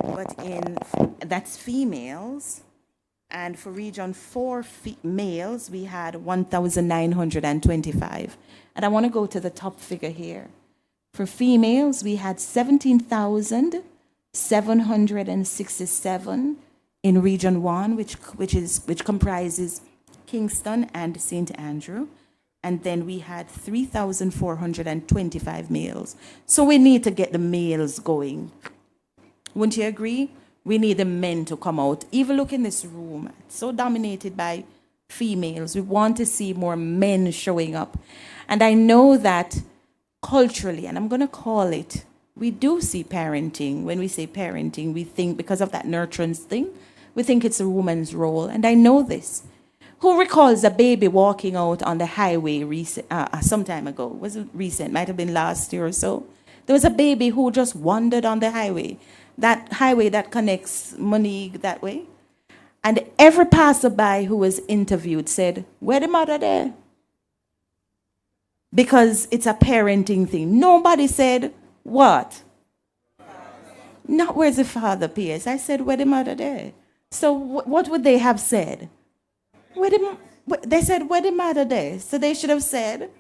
but that's females. And for Region 4 males, we had 1,925. And I want to go to the top figure here. For females, we had 17,767 in Region 1, which comprises Kingston and St. Andrew. And then we had 3,425 males. So we need to get the males going. Wouldn't you agree? We need the men to come out. Even look in this room, it's so dominated by females. We want to see more men showing up. And I know that culturally, and I'm going to call it, we do see parenting. When we say parenting, we think because of that nurturance thing, we think it's a woman's role. And I know this. Who recalls a baby walking out on the highway some time ago? Was it recent? Might have been last year or so. There was a baby who just wandered on the highway. That highway that connects Monique that way. And every passerby who was interviewed said, where the mother there? Because it's a parenting thing. Nobody said, what? Not where's the father, P.S. I said, where the mother there? So what would they have said? They said, where the mother there? So they should have said,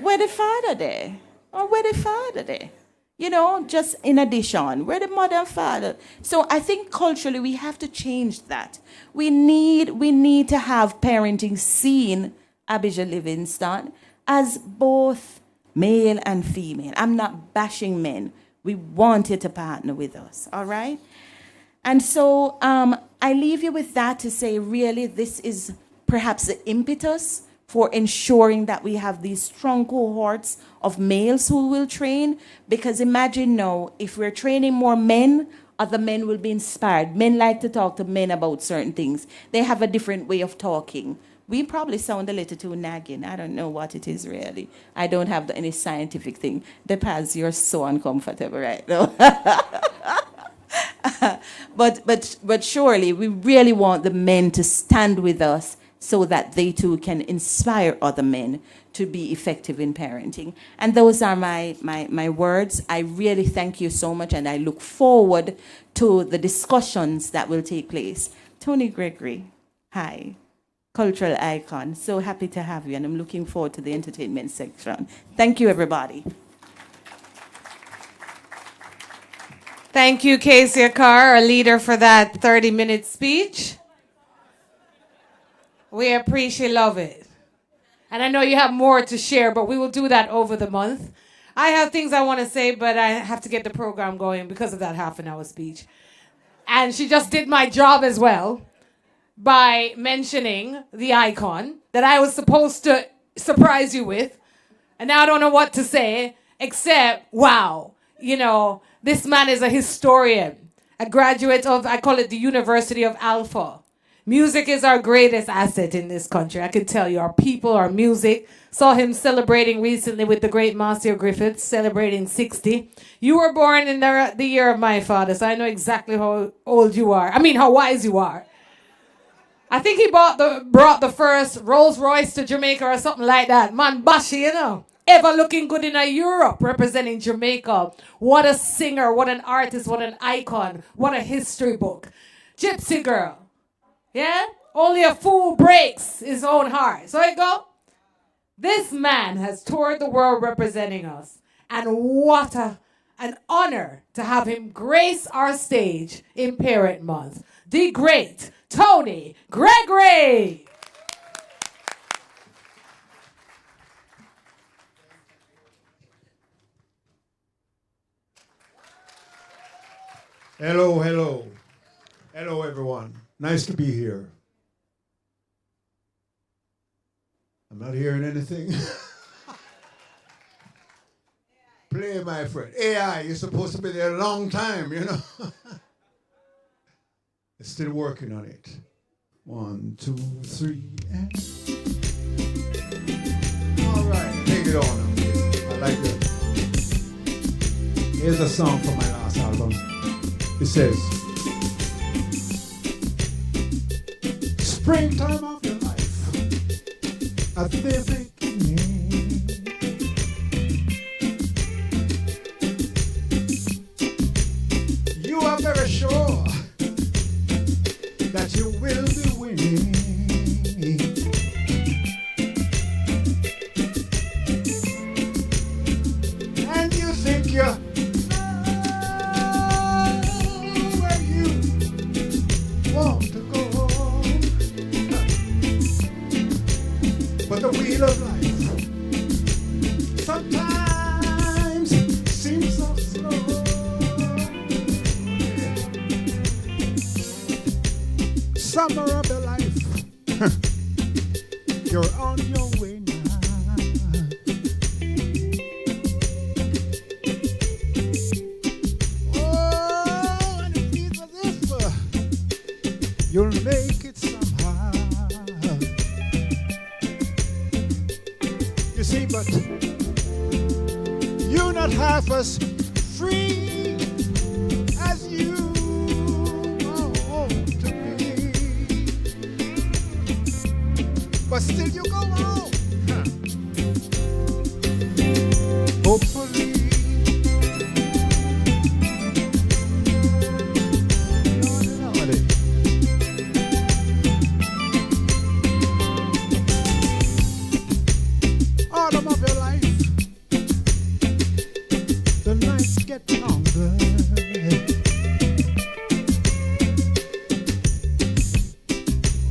where the father there? Or where the father there? You know, just in addition, where the mother and father. So I think culturally we have to change that. We need to have parenting seen, Abijah Livingston, as both male and female. I'm not bashing men. We want you to partner with us, all right? And so I leave you with that to say, really, this is perhaps the impetus for ensuring that we have these strong cohorts of males who will train. Because imagine now, if we're training more men, other men will be inspired. Men like to talk to men about certain things. They have a different way of talking. We probably sound a little too nagging. I don't know what it is really. I don't have any scientific thing. Depaz, you're so uncomfortable right now. But surely we really want the men to stand with us so that they too can inspire other men to be effective in parenting. And those are my words. I really thank you so much, and I look forward to the discussions that will take place. Tony Gregory, hi. Cultural icon. So happy to have you, and I'm looking forward to the entertainment section. Thank you, everybody. Thank you, Kezia Carr, our leader, for that 30-minute speech. We appreciate, love it. And I know you have more to share, but we will do that over the month. I have things I want to say, but I have to get the program going because of that half-an-hour speech. And she just did my job as well by mentioning the icon that I was supposed to surprise you with. And now I don't know what to say. Except, wow, this man is a historian, a graduate of, I call it the University of Alpha. Music is our greatest asset in this country. I can tell you, our people, our music. Saw him celebrating recently with the great Marcia Griffiths, celebrating 60. You were born in the year of my father, so I know exactly how old you are. I mean, how wise you are. I think he brought the first Rolls Royce to Jamaica or something like that. Man, Bashi, ever looking good in Europe, representing Jamaica. What a singer, what an artist, what an icon, what a history book. Gypsy girl. Yeah? Only a fool breaks his own heart. So I go. This man has toured the world representing us. And what an honor to have him grace our stage in Parent Month. The great Tony Gregory. Hello, hello. Hello, everyone. Nice to be here. I'm not hearing anything. Play, my friend. AI, you're supposed to be there a long time, It's still working on it. 1, 2, 3, and... All right, take it on now. I like that. Here's a song from my last album. It says, springtime of your life, at the beginning. You are very sure that you will be winning. And you think you're where you want to go. But the wheel of life sometimes seems so slow. Summer of your life, you're on your way now. Oh, and it feels as if you'll make it somehow. You see, but you're not half as free as you want to be. But still you go on. Hopefully. Lordy, Lordy. Autumn of your life, the nights get longer.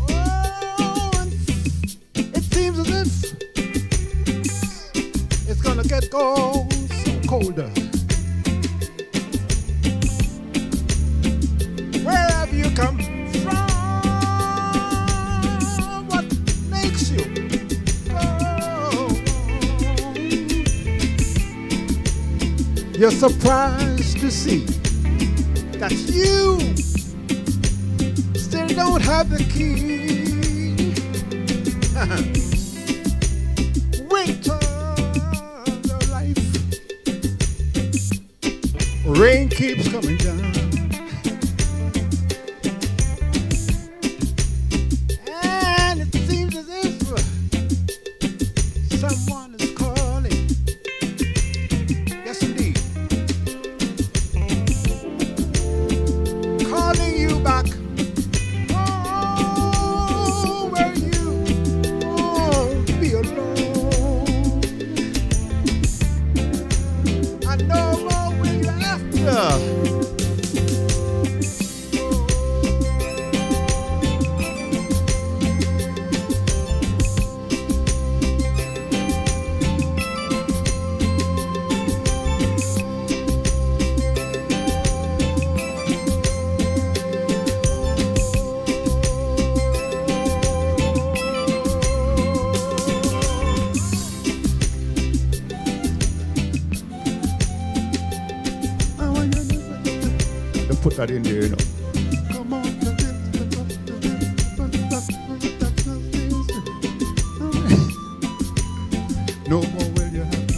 Oh, and it seems as if it's gonna get cold, so colder. Where have you come from? What makes you go? You're surprised to see that you still don't have the key. Winter of your life, rain keeps coming down. And it seems as if someone is calling. Yes, indeed. Calling you back. Oh, where you won't be alone. And no more will you after put that in there, you know. Come on. No more will you have to.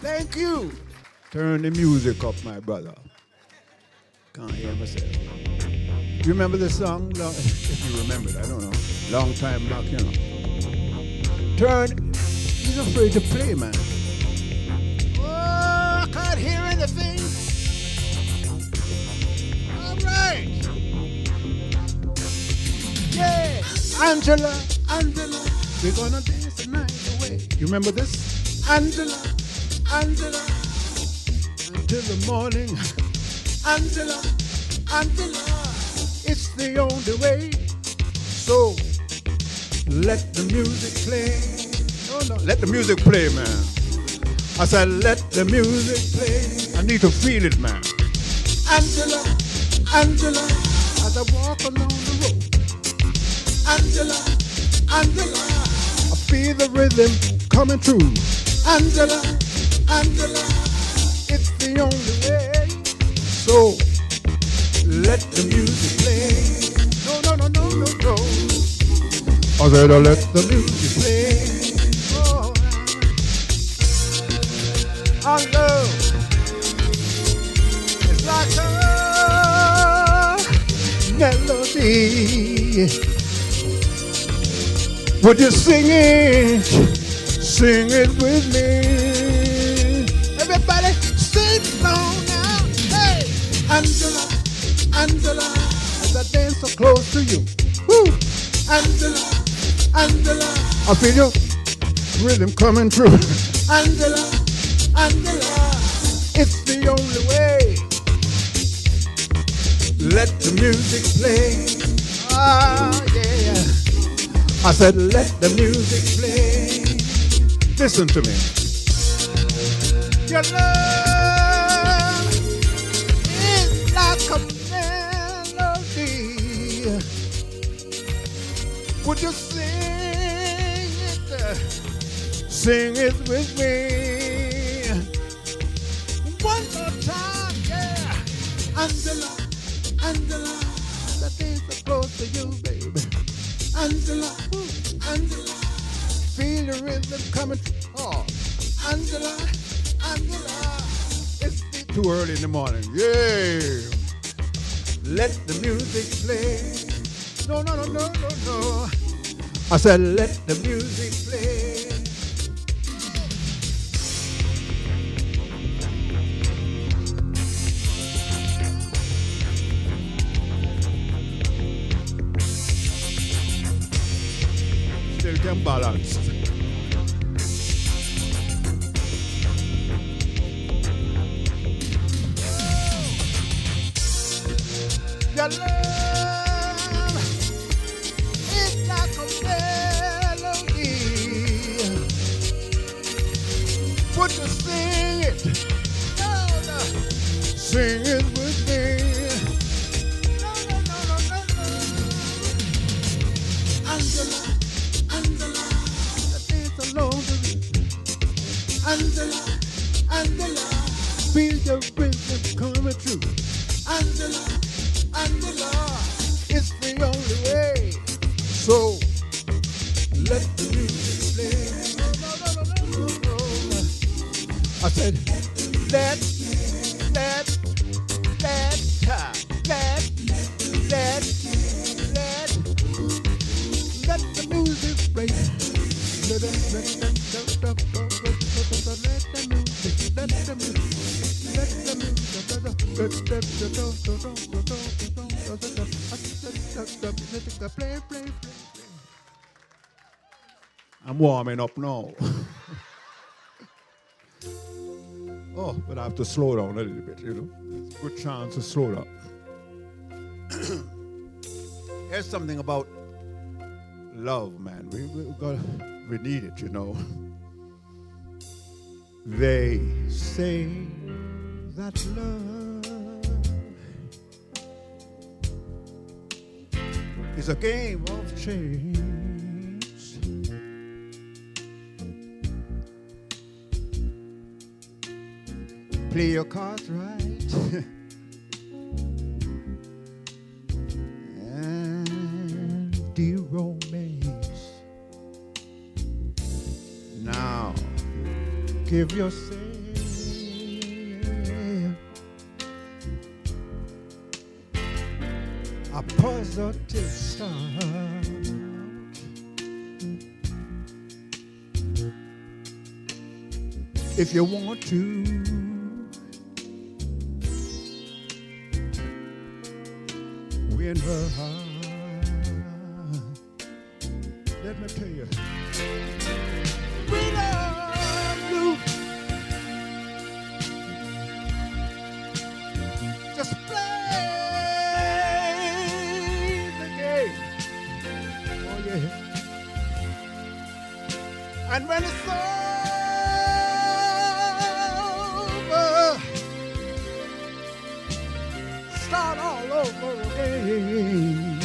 Thank you. Turn the music up, my brother. Can't hear myself. You remember this song? If you remember it, I don't know. Long time back, you know. He's afraid to play, man. Oh, I can't hear anything. All right. Yeah, Angela, we're gonna dance the night away. You remember this? Angela, until the morning. Angela, it's the only way. So let the music play. No, let the music play, man. I said, let the music play. I need to feel it, man. Angela, as I walk along the road. Angela, I feel the rhythm coming through. Angela, it's the only way. So let the music play. No. I said, let the music play. Oh, our love is like a melody. Would you sing it with me? Everybody sing along now. Hey, Angela, as I dance so close to you. Woo. Angela, I feel your rhythm coming through. Angela, it's the only way. Let the music play. Ah, yeah. I said, let the music play. Listen to me. Your love is like a melody. Would you sing it? Sing it with me. One more time, yeah. Angela, that is so close to you, baby. Angela, feel the rhythm coming. Oh, Angela, it's too early in the morning. Yeah, let the music play. No. I said, let the music play. Still can balance. Your love is like a melody. Would you sing it? No. Sing it with me. No. Angela, that is alone to me. Angela, feel your rhythm coming through. Angela, it's the only way. So let the music play. No. I said, let the music play. Let the play. I'm warming up now. Oh, but I have to slow down a little bit, you know. It's a good chance to slow down. Here's something about love, man. We need it, you know. They say that love is a game of chance. play your cards right, and dear romance. Now, give yourself a positive start. If you want to win her heart, let me tell you, we love you. Just play the game. Oh yeah. And when it's over, start all over again.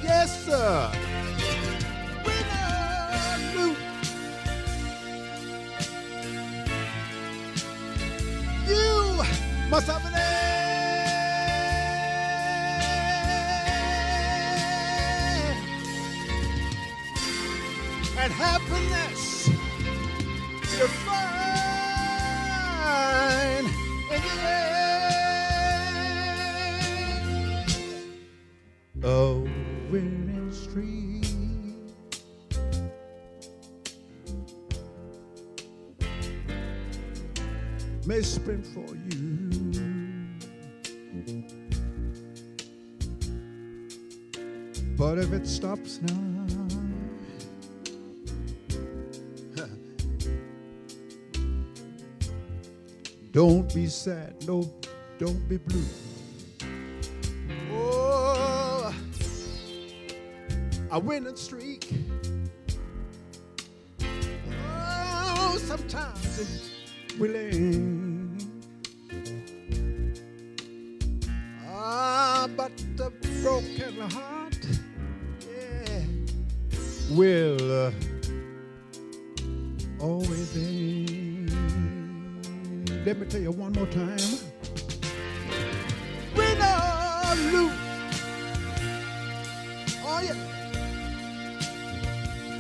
Yes, sir. We love you. You must have an and happiness you find in the end. Oh, winning street. May spin for you. But if it stops now, don't be sad, no, don't be blue. Oh, a winning streak. Oh, sometimes it will end. Ah, but the broken heart, yeah, will always end. Let me tell you one more time. Win or lose. Oh, yeah.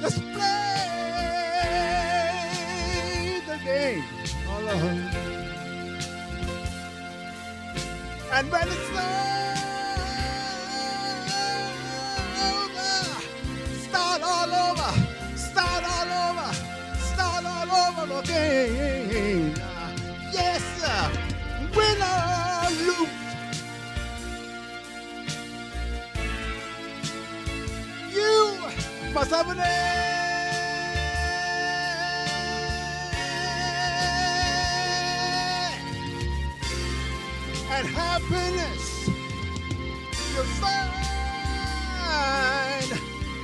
Let's play the game. Oh, Lord. And when it's over, start all over. Start all over. Start all over again. Yes, sir. Win or lose. You must have an and happiness you find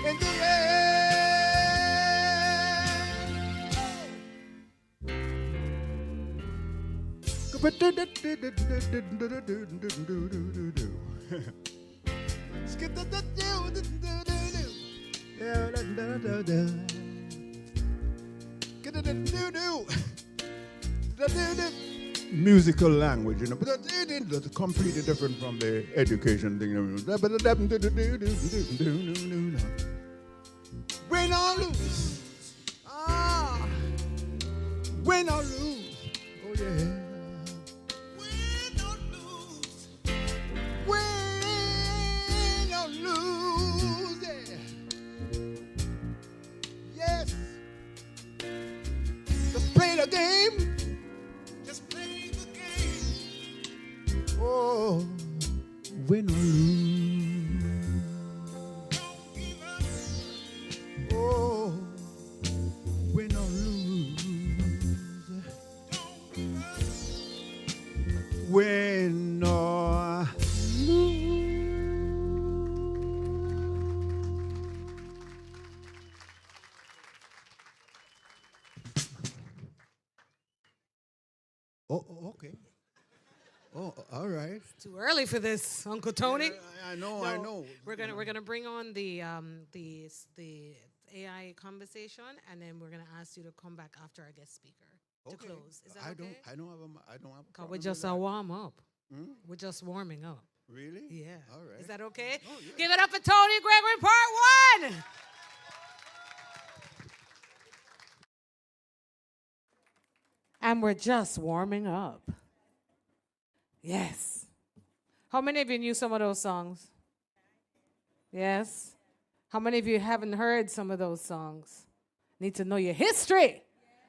in the end. Skip the musical language, you know, but that's completely different from the education thing. Win or lose. Ah, win or lose. Oh yeah. Win or lose. Win or lose. Yeah. Yes. Just play the game. Just play the game. Oh, win or lose. Don't give up. Oh, win or lose. Don't give up. Win or lose. Oh, okay. Oh, all right. Too early for this, Uncle Tony. I know. We're gonna bring on the AI conversation, and then we're gonna ask you to come back after our guest speaker. to close. Is that I okay? don't have a Cause problem we're with just that. a warm up. Hmm? We're just warming up. Really? Yeah. All right. Is that okay? Oh, yeah. Give it up for Tony Gregory Part 1. And we're just warming up. Yes. How many of you knew some of those songs? Yes. How many of you haven't heard some of those songs? Need to know your history.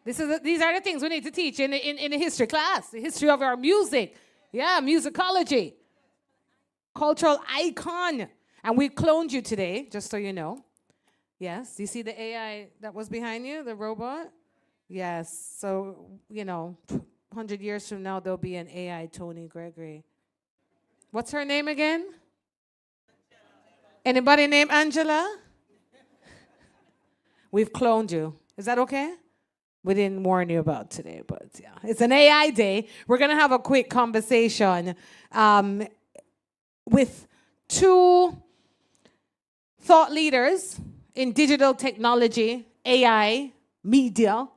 These are the things we need to teach in the history class, the history of our music. Yeah, musicology. Cultural icon. And we cloned you today, just so you know. Yes. Do you see the AI that was behind you, the robot? Yes. So, 100 years from now, there'll be an AI Tony Gregory. What's her name again? Anybody named Angela? We've cloned you. Is that okay? We didn't warn you about today, but yeah. It's an AI day. We're going to have a quick conversation with two thought leaders in digital technology, AI, media.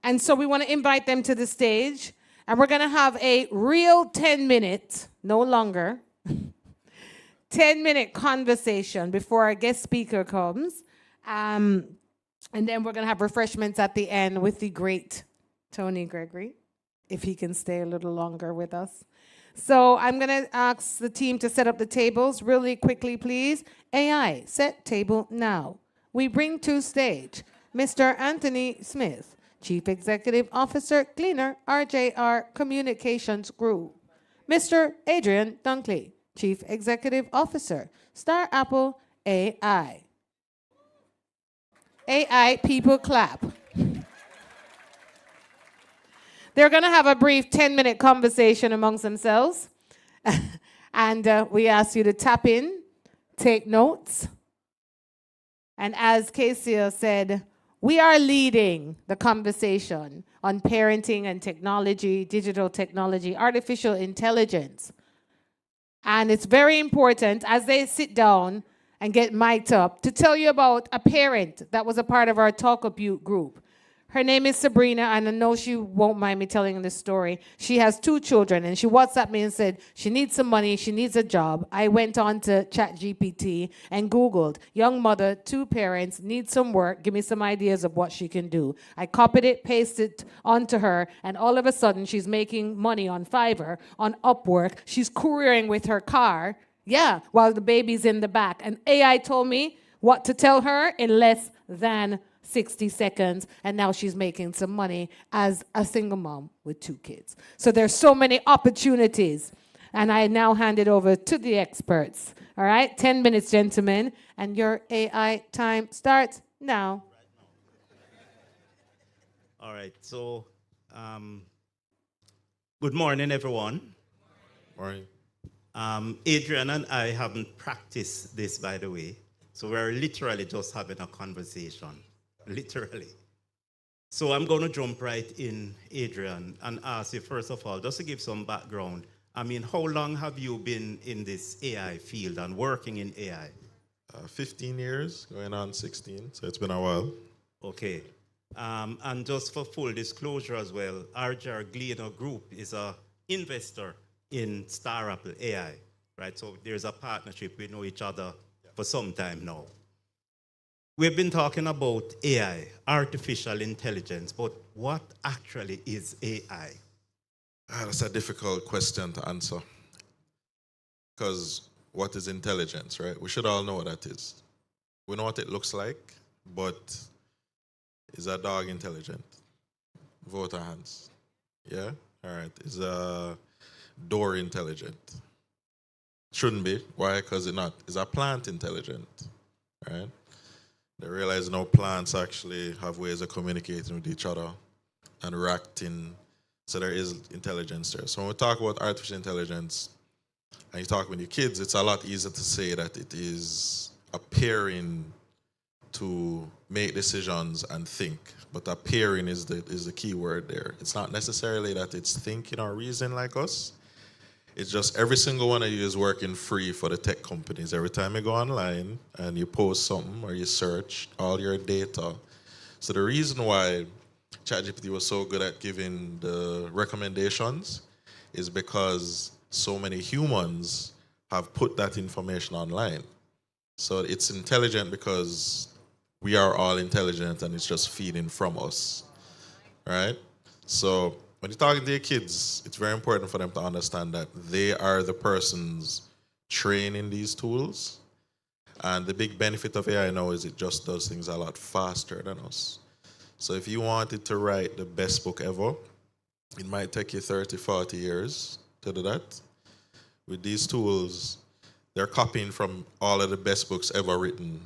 And so we want to invite them to the stage. And we're going to have a real 10-minute, no longer, 10-minute conversation before our guest speaker comes. And then we're going to have refreshments at the end with the great Tony Gregory, if he can stay a little longer with us. So I'm going to ask the team to set up the tables really quickly, please. AI, set table now. We bring to stage Mr. Anthony Smith, Chief Executive Officer, Cleaner, RJR Communications Group. Mr. Adrian Dunkley, Chief Executive Officer, Star Apple AI. AI people clap. They're going to have a brief 10-minute conversation amongst themselves. And we ask you to tap in, take notes. And as Casey said, we are leading the conversation on parenting and technology, digital technology, artificial intelligence. And it's very important as they sit down and get mic'd up to tell you about a parent that was a part of our Talk Up Youth group. Her name is Sabrina, and I know she won't mind me telling this story. She has 2 children, and she WhatsApped me and said she needs some money, she needs a job. I went on to ChatGPT and Googled, young mother, 2 parents, need some work, give me some ideas of what she can do. I copied it, pasted it onto her, and all of a sudden she's making money on Fiverr, on Upwork. She's couriering with her car, while the baby's in the back. And AI told me what to tell her in less than 60 seconds, and now she's making some money as a single mom with 2 kids. So there's so many opportunities, and I now hand it over to the experts. All right, 10 minutes, gentlemen, and your AI time starts now. All right, so good morning, everyone. Morning. Adrian and I haven't practiced this, by the way, so we're literally just having a conversation. Literally. So I'm going to jump right in, Adrian, and ask you, first of all, just to give some background. I mean, how long have you been in this AI field and working in AI? 15 years, going on 16, so it's been a while. Okay. And just for full disclosure as well, RJR Gleaner Group is an investor in Star Apple AI, right? So there's a partnership. We know each other for some time now. We've been talking about AI, artificial intelligence, but what actually is AI? That's a difficult question to answer. Because what is intelligence, right? We should all know what that is. We know what it looks like, but is a dog intelligent? Vote our hands. Yeah? All right. Is a door intelligent? Shouldn't be. Why? Because it's not. Is a plant intelligent? All right? They realize now plants actually have ways of communicating with each other and reacting. So there is intelligence there. So when we talk about artificial intelligence and you talk with your kids, it's a lot easier to say that it is appearing to make decisions and think. But appearing is the key word there. It's not necessarily that it's thinking or reasoning like us. It's just every single one of you is working free for the tech companies. Every time you go online and you post something or you search all your data. So the reason why ChatGPT was so good at giving the recommendations is because so many humans have put that information online. So it's intelligent because we are all intelligent and it's just feeding from us, right? So when you're talking to your kids, it's very important for them to understand that they are the persons training these tools. And the big benefit of AI now is it just does things a lot faster than us. So if you wanted to write the best book ever, it might take you 30, 40 years to do that. With these tools, they're copying from all of the best books ever written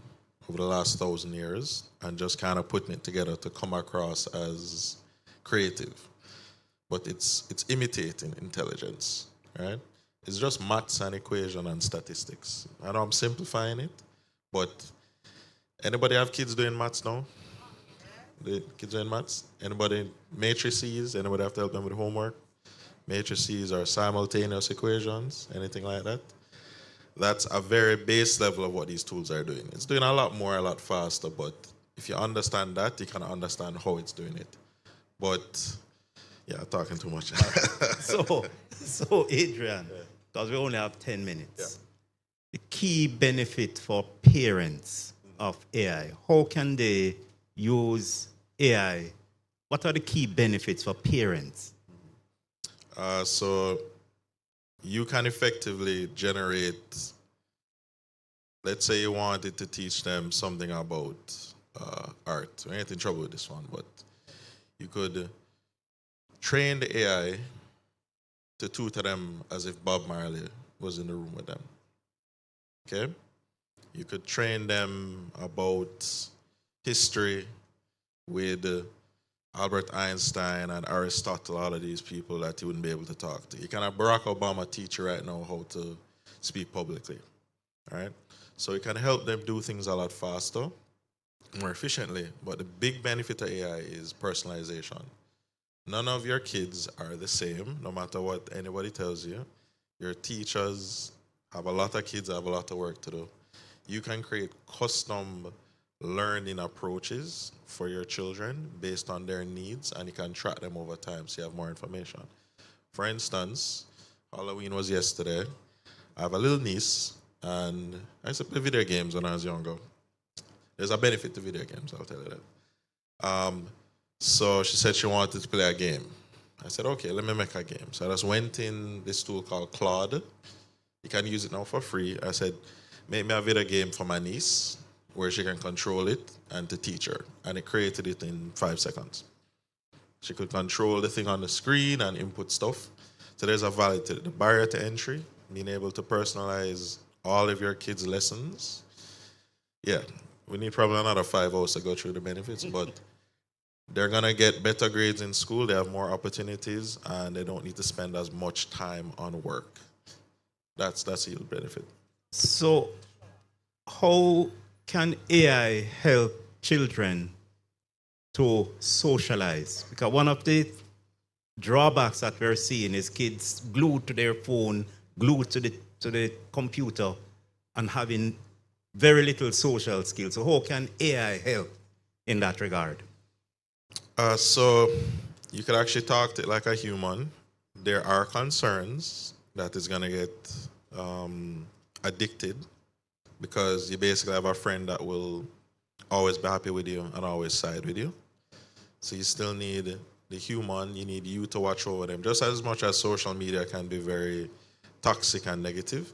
over the last 1,000 years and just kind of putting it together to come across as creative. But it's imitating intelligence, right? It's just maths and equation and statistics. I know I'm simplifying it, but anybody have kids doing maths now? The kids doing maths? Anybody matrices? Anybody have to help them with homework? Matrices are simultaneous equations, anything like that? That's a very base level of what these tools are doing. It's doing a lot more, a lot faster, but if you understand that, you can understand how it's doing it. But, yeah, talking too much. So Adrian, because we only have 10 minutes, the key benefit for parents of AI, how can they use AI? What are the key benefits for parents? So you can effectively generate, let's say you wanted to teach them something about art. We ain't in trouble with this one, but you could train the AI to tutor them as if Bob Marley was in the room with them. Okay? You could train them about history with Albert Einstein and Aristotle, all of these people that you wouldn't be able to talk to. You can have Barack Obama teach you right now how to speak publicly, all right? So you can help them do things a lot faster, more efficiently, but the big benefit of AI is personalization. None of your kids are the same, no matter what anybody tells you. Your teachers have a lot of kids, have a lot of work to do. You can create custom learning approaches for your children based on their needs, and you can track them over time so you have more information. For instance, Halloween was yesterday. I have a little niece, and I used to play video games when I was younger. There's a benefit to video games, I'll tell you that. So she said she wanted to play a game. I said, okay, let me make a game. So I just went in this tool called Claude. You can use it now for free. I said, make me a video game for my niece where she can control it and to teach her. And it created it in 5 seconds. She could control the thing on the screen and input stuff. So there's a value to it. The barrier to entry, being able to personalize all of your kids' lessons. Yeah, we need probably another 5 hours to go through the benefits, but they're gonna get better grades in school, they have more opportunities, and they don't need to spend as much time on work. That's a huge benefit. So how can AI help children to socialize? Because one of the drawbacks that we're seeing is kids glued to their phone, glued to the computer, and having very little social skills. So how can AI help in that regard? So you could actually talk to it like a human. There are concerns that it's gonna get addicted, because you basically have a friend that will always be happy with you and always side with you. So you still need the human, you need you to watch over them, just as much as social media can be very toxic and negative.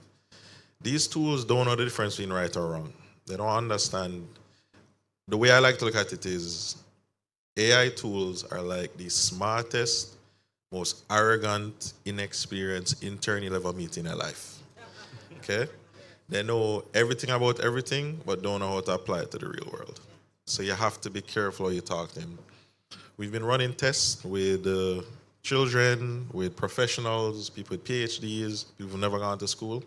These tools don't know the difference between right or wrong. They don't understand. The way I like to look at it is AI tools are like the smartest, most arrogant, inexperienced intern you'll ever meet in your life. Okay? They know everything about everything, but don't know how to apply it to the real world. So you have to be careful how you talk to them. We've been running tests with children, with professionals, people with PhDs, people who've never gone to school.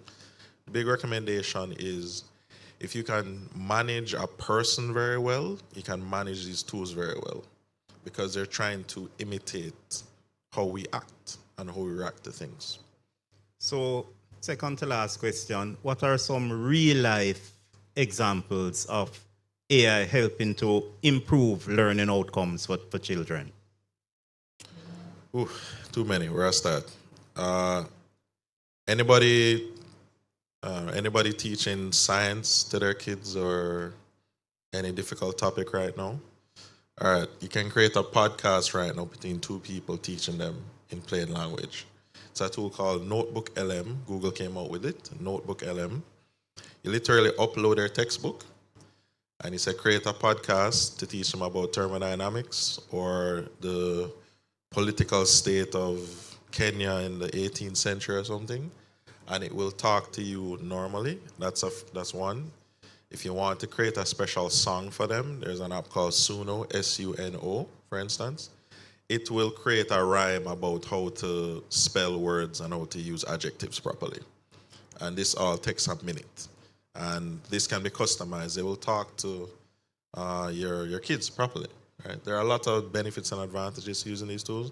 The big recommendation is if you can manage a person very well, you can manage these tools very well, because they're trying to imitate how we act and how we react to things. So, second to last question, what are some real-life examples of AI helping to improve learning outcomes for children? Ooh, too many. Where I start? Anybody, anybody teaching science to their kids or any difficult topic right now? All right, you can create a podcast right now between two people teaching them in plain language. It's a tool called Notebook LM. Google came out with it, Notebook LM. You literally upload their textbook and you say create a podcast to teach them about thermodynamics or the political state of Kenya in the 18th century or something, and it will talk to you normally. That's one. If you want to create a special song for them, there's an app called Suno, S-U-N-O, for instance. It will create a rhyme about how to spell words and how to use adjectives properly. And this all takes a minute. And this can be customized. They will talk to your kids properly. Right? There are a lot of benefits and advantages to using these tools,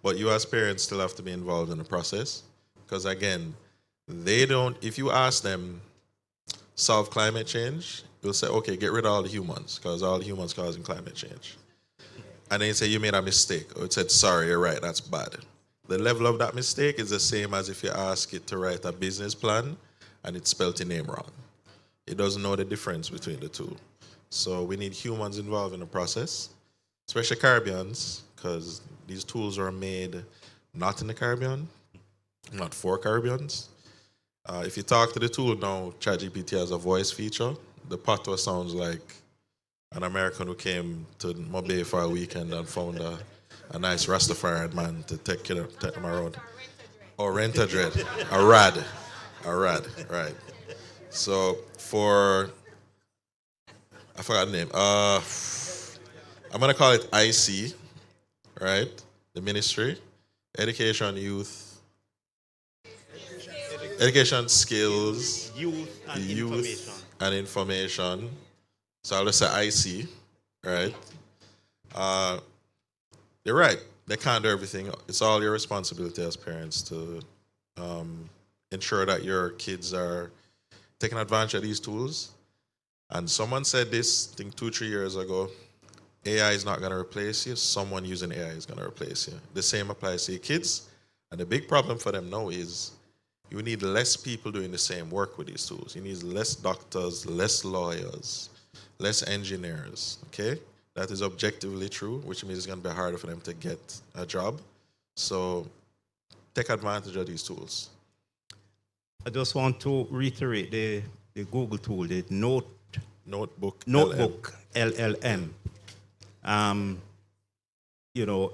but you as parents still have to be involved in the process. Because again, they don't, if you ask them, solve climate change, you'll say, okay, get rid of all the humans, because all the humans causing climate change. And then you say, you made a mistake. Or it said, sorry, you're right, that's bad. The level of that mistake is the same as if you ask it to write a business plan and it spelled your name wrong. It doesn't know the difference between the two. So we need humans involved in the process, especially Caribbeans, because these tools are made not in the Caribbean, not for Caribbeans. If you talk to the tool now, ChatGPT has a voice feature. The patois sounds like an American who came to Mobay for a weekend and found a nice Rastafarian man to take them around. Or rent-a-dread, a rad, right. So for, I forgot the name. I'm gonna call it IC, right? The ministry, education, youth, education, skills, Youth and information. So I'll just say IC, right? You're right. They can't do everything. It's all your responsibility as parents to ensure that your kids are taking advantage of these tools. And someone said this, I think 2-3 years ago, AI is not going to replace you. Someone using AI is going to replace you. The same applies to your kids. And the big problem for them now is you need less people doing the same work with these tools. You need less doctors, less lawyers, less engineers, okay? That is objectively true, which means it's going to be harder for them to get a job. So take advantage of these tools. I just want to reiterate the Google tool, the Notebook LLM. You know,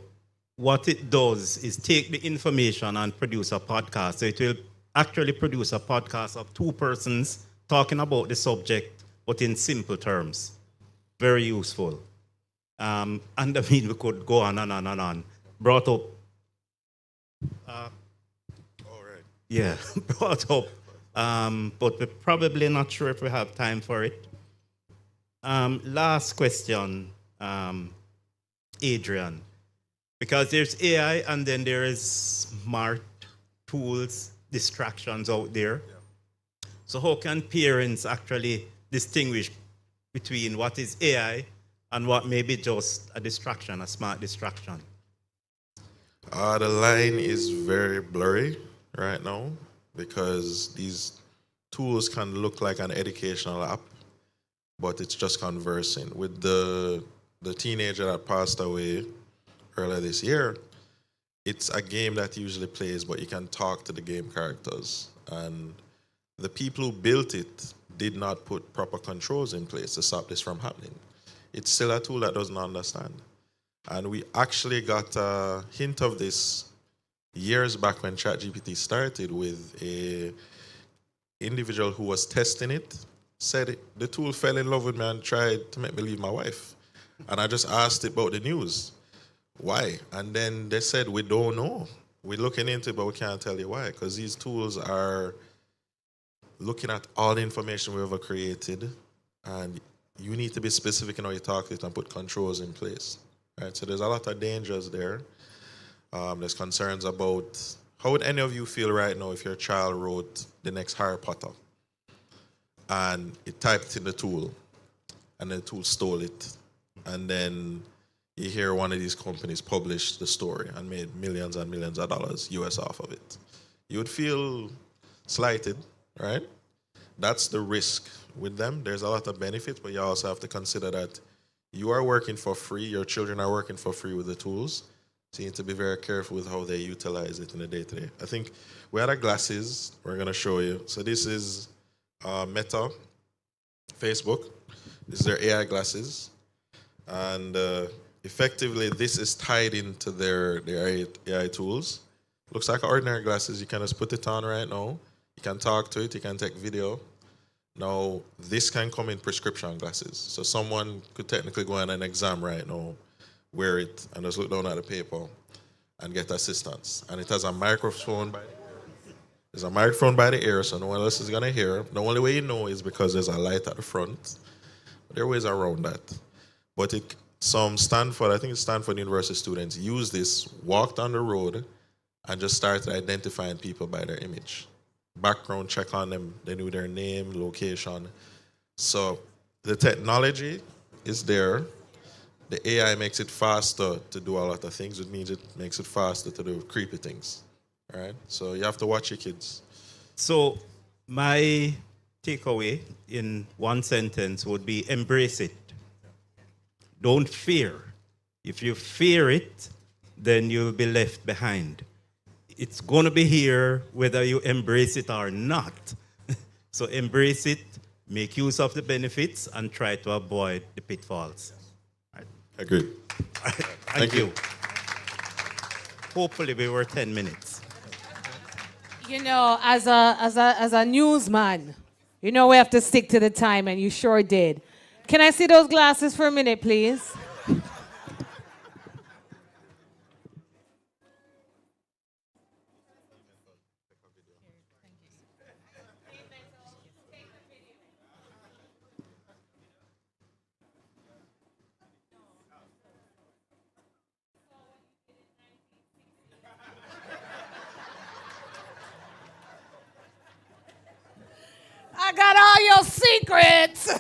what it does is take the information and produce a podcast. So it will actually produce a podcast of two persons talking about the subject, but in simple terms. Very useful. And I mean, we could go on and on and on. Brought up. All right. Yeah, brought up. But we're probably not sure if we have time for it. Last question, Adrian. Because there's AI and then there is smart tools, distractions out there. Yeah. So how can parents actually distinguish between what is AI and what may be just a distraction, a smart distraction? The line is very blurry right now because these tools can look like an educational app, but it's just conversing. With the teenager that passed away earlier this year, it's a game that he usually plays, but you can talk to the game characters. And the people who built it did not put proper controls in place to stop this from happening. It's still a tool that doesn't understand. And we actually got a hint of this years back when ChatGPT started with a individual who was testing it, said the tool fell in love with me and tried to make me leave my wife. And I just asked it about the news. Why? And then they said, we don't know. We're looking into it, but we can't tell you why. Because these tools are looking at all the information we ever created, and you need to be specific in how you talk to it and put controls in place. Right? So there's a lot of dangers there. There's concerns about, how would any of you feel right now if your child wrote the next Harry Potter and it typed in the tool and the tool stole it, and then you hear one of these companies publish the story and made millions and millions of dollars US off of it. You would feel slighted, right? That's the risk with them. There's a lot of benefits, but you also have to consider that you are working for free, your children are working for free with the tools, so you need to be very careful with how they utilize it in the day-to-day. I think we had our glasses we're going to show you. So this is Meta, Facebook. This is their AI glasses. And effectively, this is tied into their AI tools. Looks like ordinary glasses. You can just put it on right now. You can talk to it. You can take video. Now, this can come in prescription glasses. So someone could technically go on an exam right now, wear it, and just look down at the paper and get assistance. And it has a microphone by the ear. There's a microphone by the ear, so no one else is going to hear. The only way you know is because there's a light at the front. There are ways around that. But some Stanford, I think it's Stanford University students, use this, walked on the road, and just started identifying people by their image. Background check on them, they knew their name, location. So the technology is there. The AI makes it faster to do a lot of things. It means it makes it faster to do creepy things. All right? So you have to watch your kids. So my takeaway in one sentence would be embrace it. Don't fear. If you fear it, then you'll be left behind. It's going to be here whether you embrace it or not. So embrace it, make use of the benefits, and try to avoid the pitfalls. Agreed. Thank you. Hopefully we were 10 minutes. You know, as a newsman, you know we have to stick to the time, and you sure did. Can I see those glasses for a minute, please? I got all your secrets.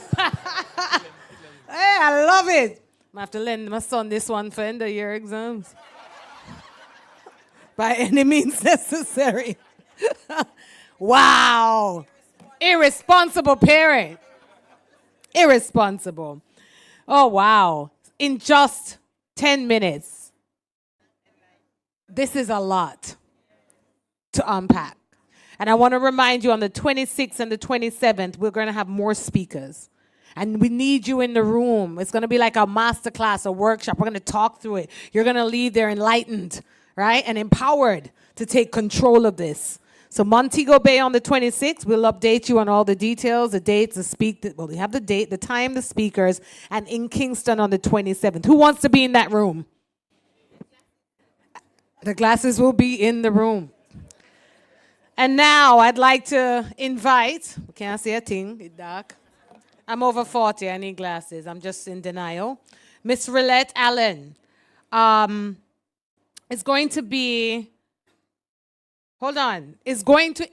Hey, I love it. I have to lend my son this one for end of year exams. By any means necessary. Wow. Irresponsible parent. Irresponsible. Oh, wow. In just 10 minutes. This is a lot to unpack. And I want to remind you on the 26th and the 27th, we're going to have more speakers. And we need you in the room. It's going to be like a masterclass, a workshop. We're going to talk through it. You're going to leave there enlightened, right? And empowered to take control of this. So Montego Bay on the 26th, we'll update you on all the details, the dates, we have the date, the time, the speakers, and in Kingston on the 27th. Who wants to be in that room? The glasses will be in the room. And now I'd like to invite, can't see a thing, it's dark. I'm over 40, I need glasses. I'm just in denial. Miss Rilette Allen is going to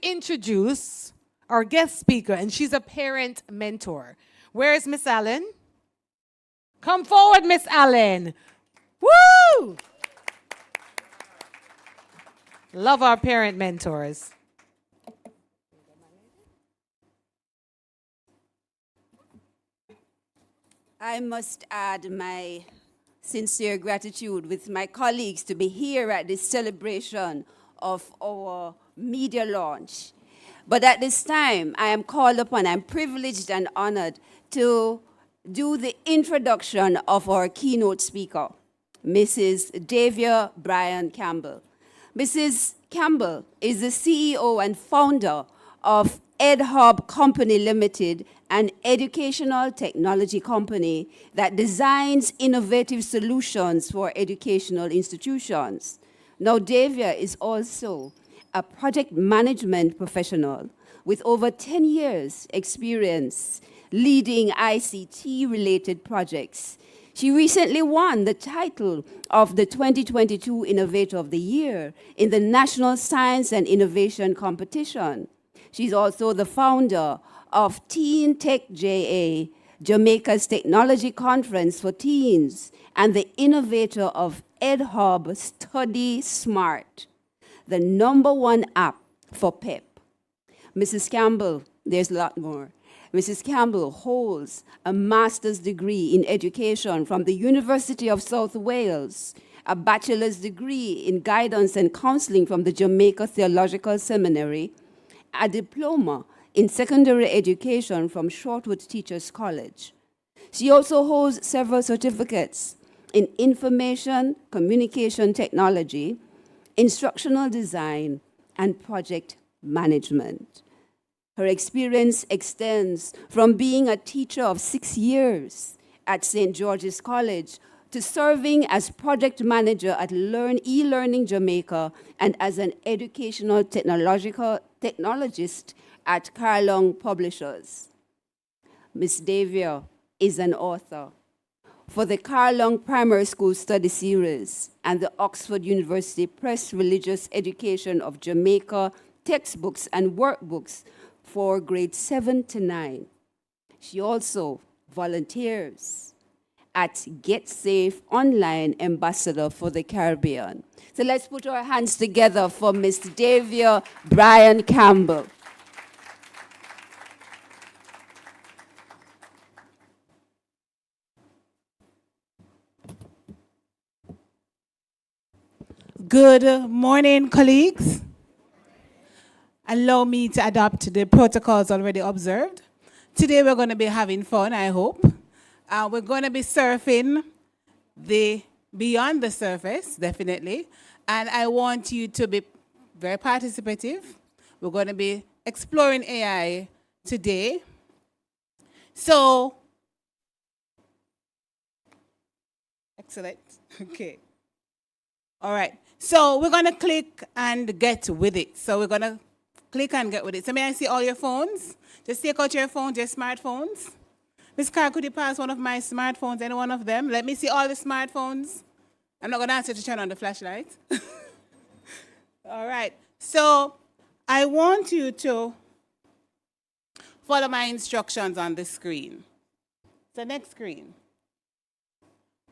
introduce our guest speaker, and she's a parent mentor. Where is Miss Allen? Come forward, Miss Allen. Woo! Love our parent mentors. I must add my sincere gratitude with my colleagues to be here at this celebration of our media launch. But at this time, I am called upon, I'm privileged and honored to do the introduction of our keynote speaker, Mrs. Davia Bryan Campbell. Mrs. Campbell is the CEO and founder of EdHub Company Limited, an educational technology company that designs innovative solutions for educational institutions. Now, Davia is also a project management professional with over 10 years experience leading ICT-related projects. She recently won the title of the 2022 Innovator of the Year in the National Science and Innovation Competition. She's also the founder of Teen Tech JA, Jamaica's Technology Conference for Teens, and the innovator of EdHub Study Smart, the #1 app for PEP. Mrs. Campbell, there's a lot more. Mrs. Campbell holds a master's degree in education from the University of South Wales, a bachelor's degree in guidance and counseling from the Jamaica Theological Seminary, a diploma in secondary education from Shortwood Teachers College. She also holds several certificates in information communication technology, instructional design, and project management. Her experience extends from being a teacher of 6 years at St. George's College to serving as project manager at eLearning Jamaica and as an educational technologist at Carlong Publishers. Ms. Davia is an author for the Carlong Primary School Study Series and the Oxford University Press Religious Education of Jamaica textbooks and workbooks for grades 7 to 9. She also volunteers at Get Safe Online Ambassador for the Caribbean. So let's put our hands together for Ms. Davia Brian Campbell. Good morning, colleagues. Allow me to adopt the protocols already observed. Today we're going to be having fun, I hope. We're going to be surfing the beyond the surface, definitely. And I want you to be very participative. We're going to be exploring AI today. So, excellent. Okay. All right. So we're going to click and get with it. So we're going to click and get with it. So may I see all your phones? Just take out your phones, your smartphones. Ms. Carr, could you pass one of my smartphones, any one of them? Let me see all the smartphones. I'm not going to ask you to turn on the flashlight. All right. So I want you to follow my instructions on the screen. The next screen.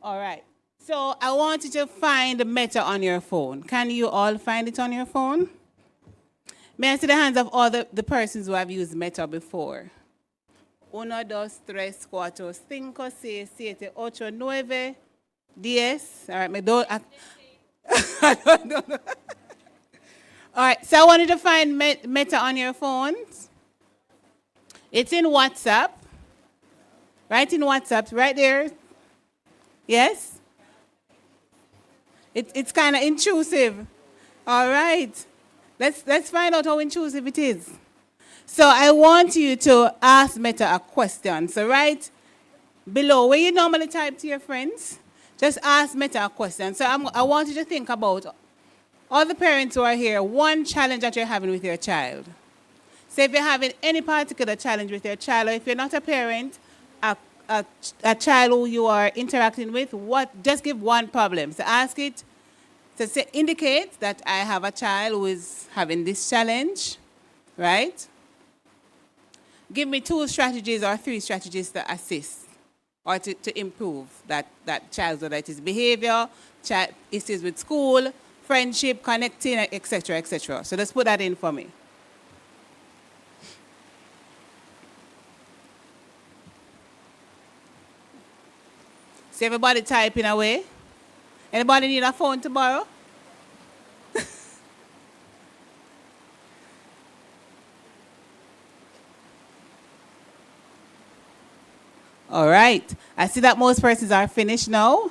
All right. So I want you to find Meta on your phone. Can you all find it on your phone? May I see the hands of all the persons who have used Meta before? 1, 2, 3, 4, 5, 6, 7, 8, 9, 10. All right, I don't know. All right, so I want you to find Meta on your phones. It's in WhatsApp. Right in WhatsApp, right there. Yes? It's kind of intrusive. All right. Let's find out how intrusive it is. So I want you to ask Meta a question. So right below, where you normally type to your friends, just ask Meta a question. So I want you to think about all the parents who are here, one challenge that you're having with your child. So if you're having any particular challenge with your child, or if you're not a parent, a child who you are interacting with, just give one problem. So ask it to indicate that I have a child who is having this challenge, right? Give me 2 strategies or 3 strategies to assist or to improve that child, whether it is behavior, issues with school, friendship, connecting, etc., etc. So let's put that in for me. See everybody typing away. Anybody need a phone to borrow? All right. I see that most persons are finished now.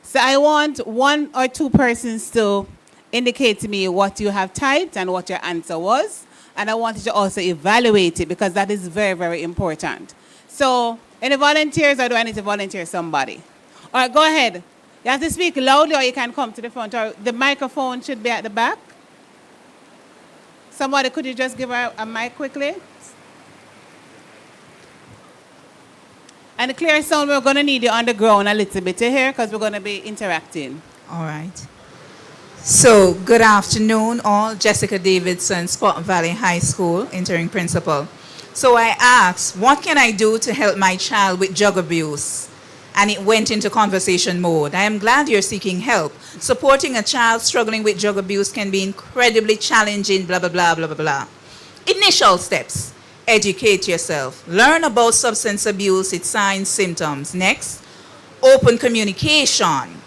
So I want 1 or 2 persons to indicate to me what you have typed and what your answer was. And I want you to also evaluate it because that is very, very important. So any volunteers, or do I need to volunteer somebody? All right, go ahead. You have to speak loudly or you can come to the front. Or the microphone should be at the back. Somebody, could you just give her a mic quickly? And the clear sound, we're going to need you on the ground a little bit here because we're going to be interacting. All right. So, good afternoon, all. Jessica Davidson, Spot Valley High School, interim principal. So I asked, what can I do to help my child with drug abuse? And it went into conversation mode. I am glad you're seeking help. Supporting a child struggling with drug abuse can be incredibly challenging, blah, blah, blah, blah, blah, blah. Initial steps. Educate yourself. Learn about substance abuse, its signs, symptoms. Next, open communication.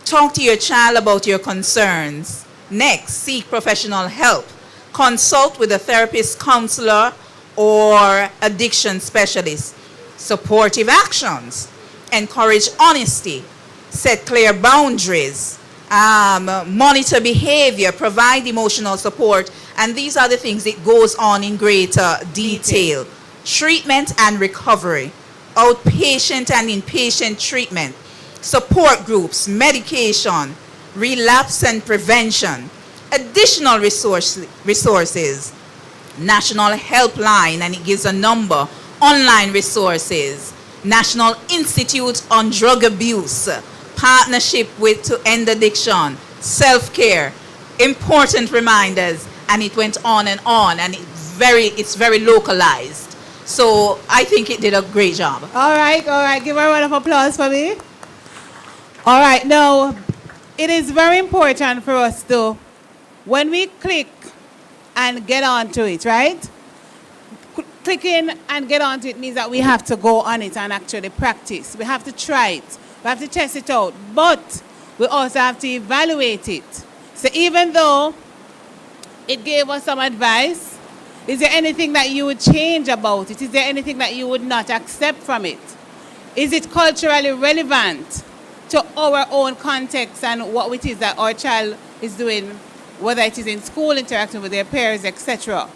Talk to your child about your concerns. Next, seek professional help. Consult with a therapist, counselor, or addiction specialist. Supportive actions. Encourage honesty. Set clear boundaries. Monitor behavior. Provide emotional support. And these are the things that goes on in greater detail. Treatment and recovery. Outpatient and inpatient treatment. Support groups. Medication. Relapse and prevention. Additional resources. National helpline, and it gives a number. Online resources. National Institute on Drug Abuse. Partnership with To End Addiction. Self-care. Important reminders. And it went on, and it's very localized. So I think it did a great job. All right. Give her a round of applause for me. All right. Now, it is very important for us to, when we click and get onto it, right? Clicking and get onto it means that we have to go on it and actually practice. We have to try it. We have to test it out. But we also have to evaluate it. So even though it gave us some advice, is there anything that you would change about it? Is there anything that you would not accept from it? Is it culturally relevant to our own context and what it is that our child is doing, whether it is in school, interacting with their peers, etc.?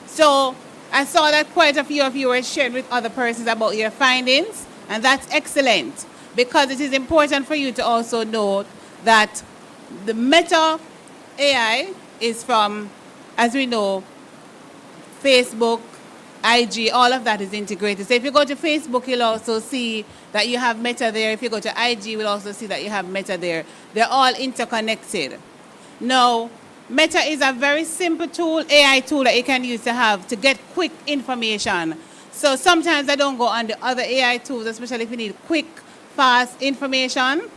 So I saw that quite a few of you were sharing with other persons about your findings, and that's excellent, because it is important for you to also know that the Meta AI is from, as we know, Facebook, IG, all of that is integrated. So if you go to Facebook, you'll also see that you have Meta there. If you go to IG, you'll also see that you have Meta there. They're all interconnected. Now, Meta is a very simple tool, AI tool that you can use to get quick information. So sometimes I don't go on the other AI tools, especially if you need quick, fast information.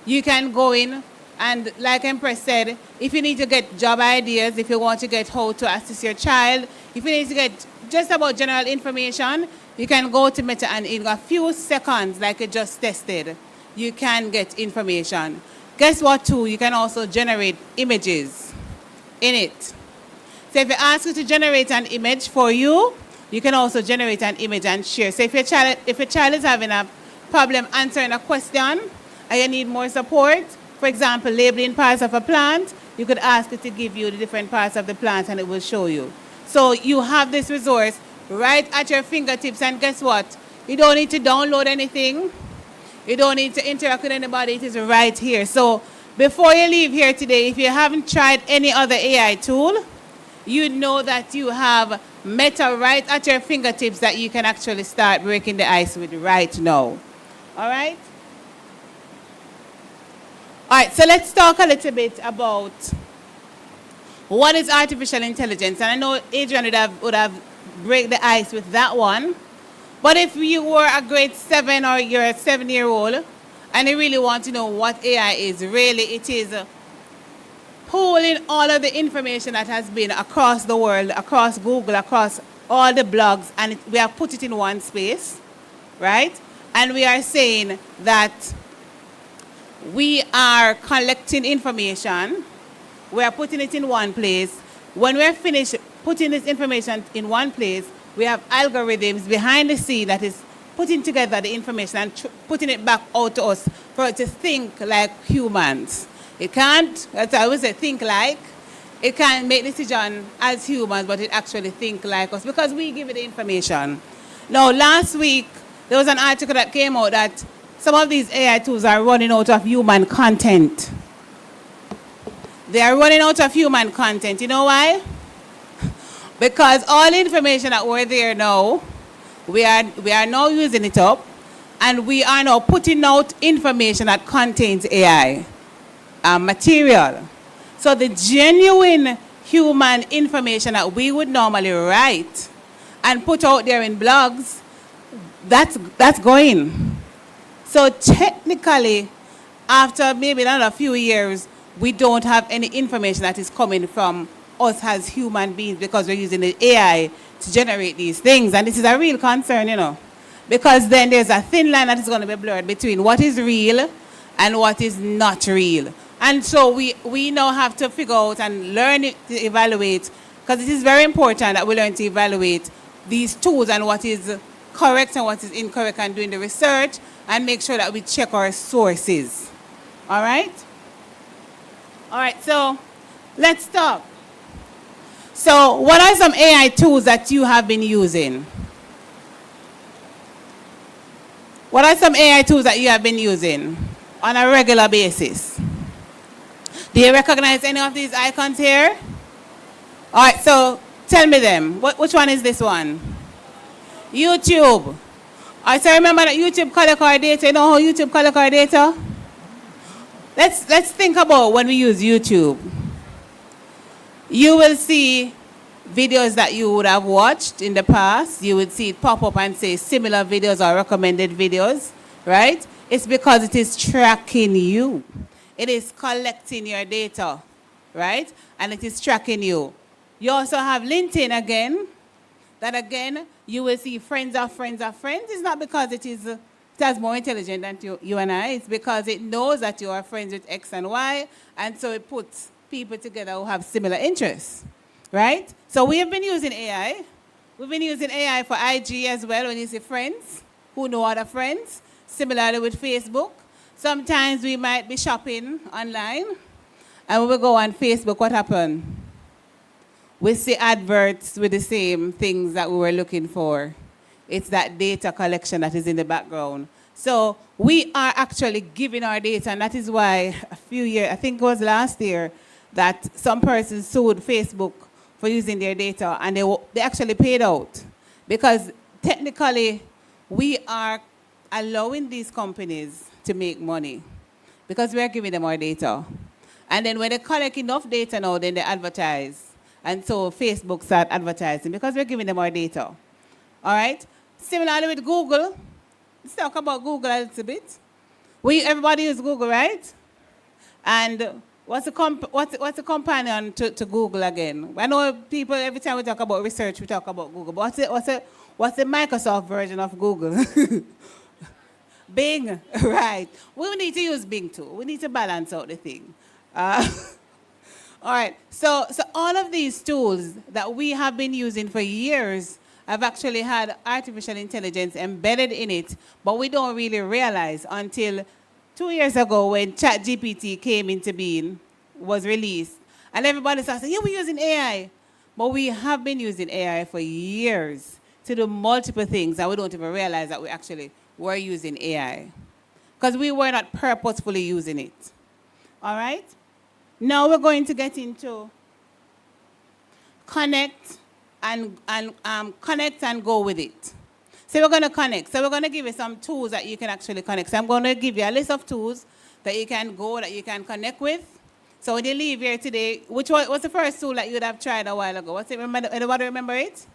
You can go in and, like Empress said, if you need to get job ideas, if you want to get how to assist your child, if you need to get just about general information, you can go to Meta, and in a few seconds, like it just tested, you can get information. Guess what too? You can also generate images in it. So if you ask you to generate an image for you, you can also generate an image and share. So if your child is having a problem answering a question and you need more support, for example, labeling parts of a plant, you could ask it to give you the different parts of the plant and it will show you. So you have this resource right at your fingertips, and guess what? You don't need to download anything. You don't need to interact with anybody. It is right here. So before you leave here today, if you haven't tried any other AI tool, you know that you have Meta right at your fingertips that you can actually start breaking the ice with right now. All right? All right, so let's talk a little bit about what is artificial intelligence. And I know Adrian would have break the ice with that one. But if you were a grade 7 or you're a 7-year-old and you really want to know what AI is, really it is pulling all of the information that has been across the world, across Google, across all the blogs, and we have put it in one space, right? And we are saying that we are collecting information, we are putting it in one place. When we're finished putting this information in one place, we have algorithms behind the scene that is putting together the information and putting it back out to us for it to think like humans. It can't, as I always say, think like. It can make decisions as humans, but it actually think like us because we give it the information. Now, last week, there was an article that came out that some of these AI tools are running out of human content. They are running out of human content. You know why? Because all the information that we're there now, we are now using it up, and we are now putting out information that contains AI material. So the genuine human information that we would normally write and put out there in blogs, that's going. So technically, after maybe another few years, we don't have any information that is coming from us as human beings because we're using the AI to generate these things. And this is a real concern, you know, because then there's a thin line that is going to be blurred between what is real and what is not real. And so we now have to figure out and learn to evaluate, because it is very important that we learn to evaluate these tools and what is correct and what is incorrect, and doing the research and make sure that we check our sources. All right? All right, so let's talk. So what are some AI tools that you have been using? What are some AI tools that you have been using on a regular basis? Do you recognize any of these icons here? All right, so tell me them. Which one is this one? YouTube. All right, so remember that YouTube collects our data. You know how YouTube collects our data? Let's think about when we use YouTube. You will see videos that you would have watched in the past. You would see it pop up and say similar videos or recommended videos, right? It's because it is tracking you. It is collecting your data, right? And it is tracking you. You also have LinkedIn again. That again, you will see friends of friends of friends. It's not because it has more intelligent than you and I. It's because it knows that you are friends with X and Y, and so it puts people together who have similar interests, right? So we have been using AI. We've been using AI for IG as well, when you see friends who know other friends. Similarly with Facebook. Sometimes we might be shopping online, and when we go on Facebook, what happened? We see adverts with the same things that we were looking for. It's that data collection that is in the background. So we are actually giving our data, and that is why a few years, I think it was last year, that some person sued Facebook for using their data, and they actually paid out. Because technically, we are allowing these companies to make money because we are giving them our data. And then when they collect enough data now, then they advertise. And so Facebook start advertising because we're giving them our data. All right? Similarly with Google. Let's talk about Google a little bit. Everybody use Google, right? And what's the companion to Google again? I know people, every time we talk about research, we talk about Google. But what's the Microsoft version of Google? Bing, right. We need to use Bing too. We need to balance out the thing. All right, so all of these tools that we have been using for years have actually had artificial intelligence embedded in it, but we don't really realize until 2 years ago when ChatGPT came into being, was released, and everybody started saying, yeah, we're using AI. But we have been using AI for years to do multiple things, and we don't even realize that we actually were using AI because we were not purposefully using it. All right? Now we're going to get into connect and go with it. So we're going to connect. So we're going to give you some tools that you can actually connect. So I'm going to give you a list of tools that you can connect with. So when you leave here today, what's the first tool that you would have tried a while ago? What's it? Anybody remember it?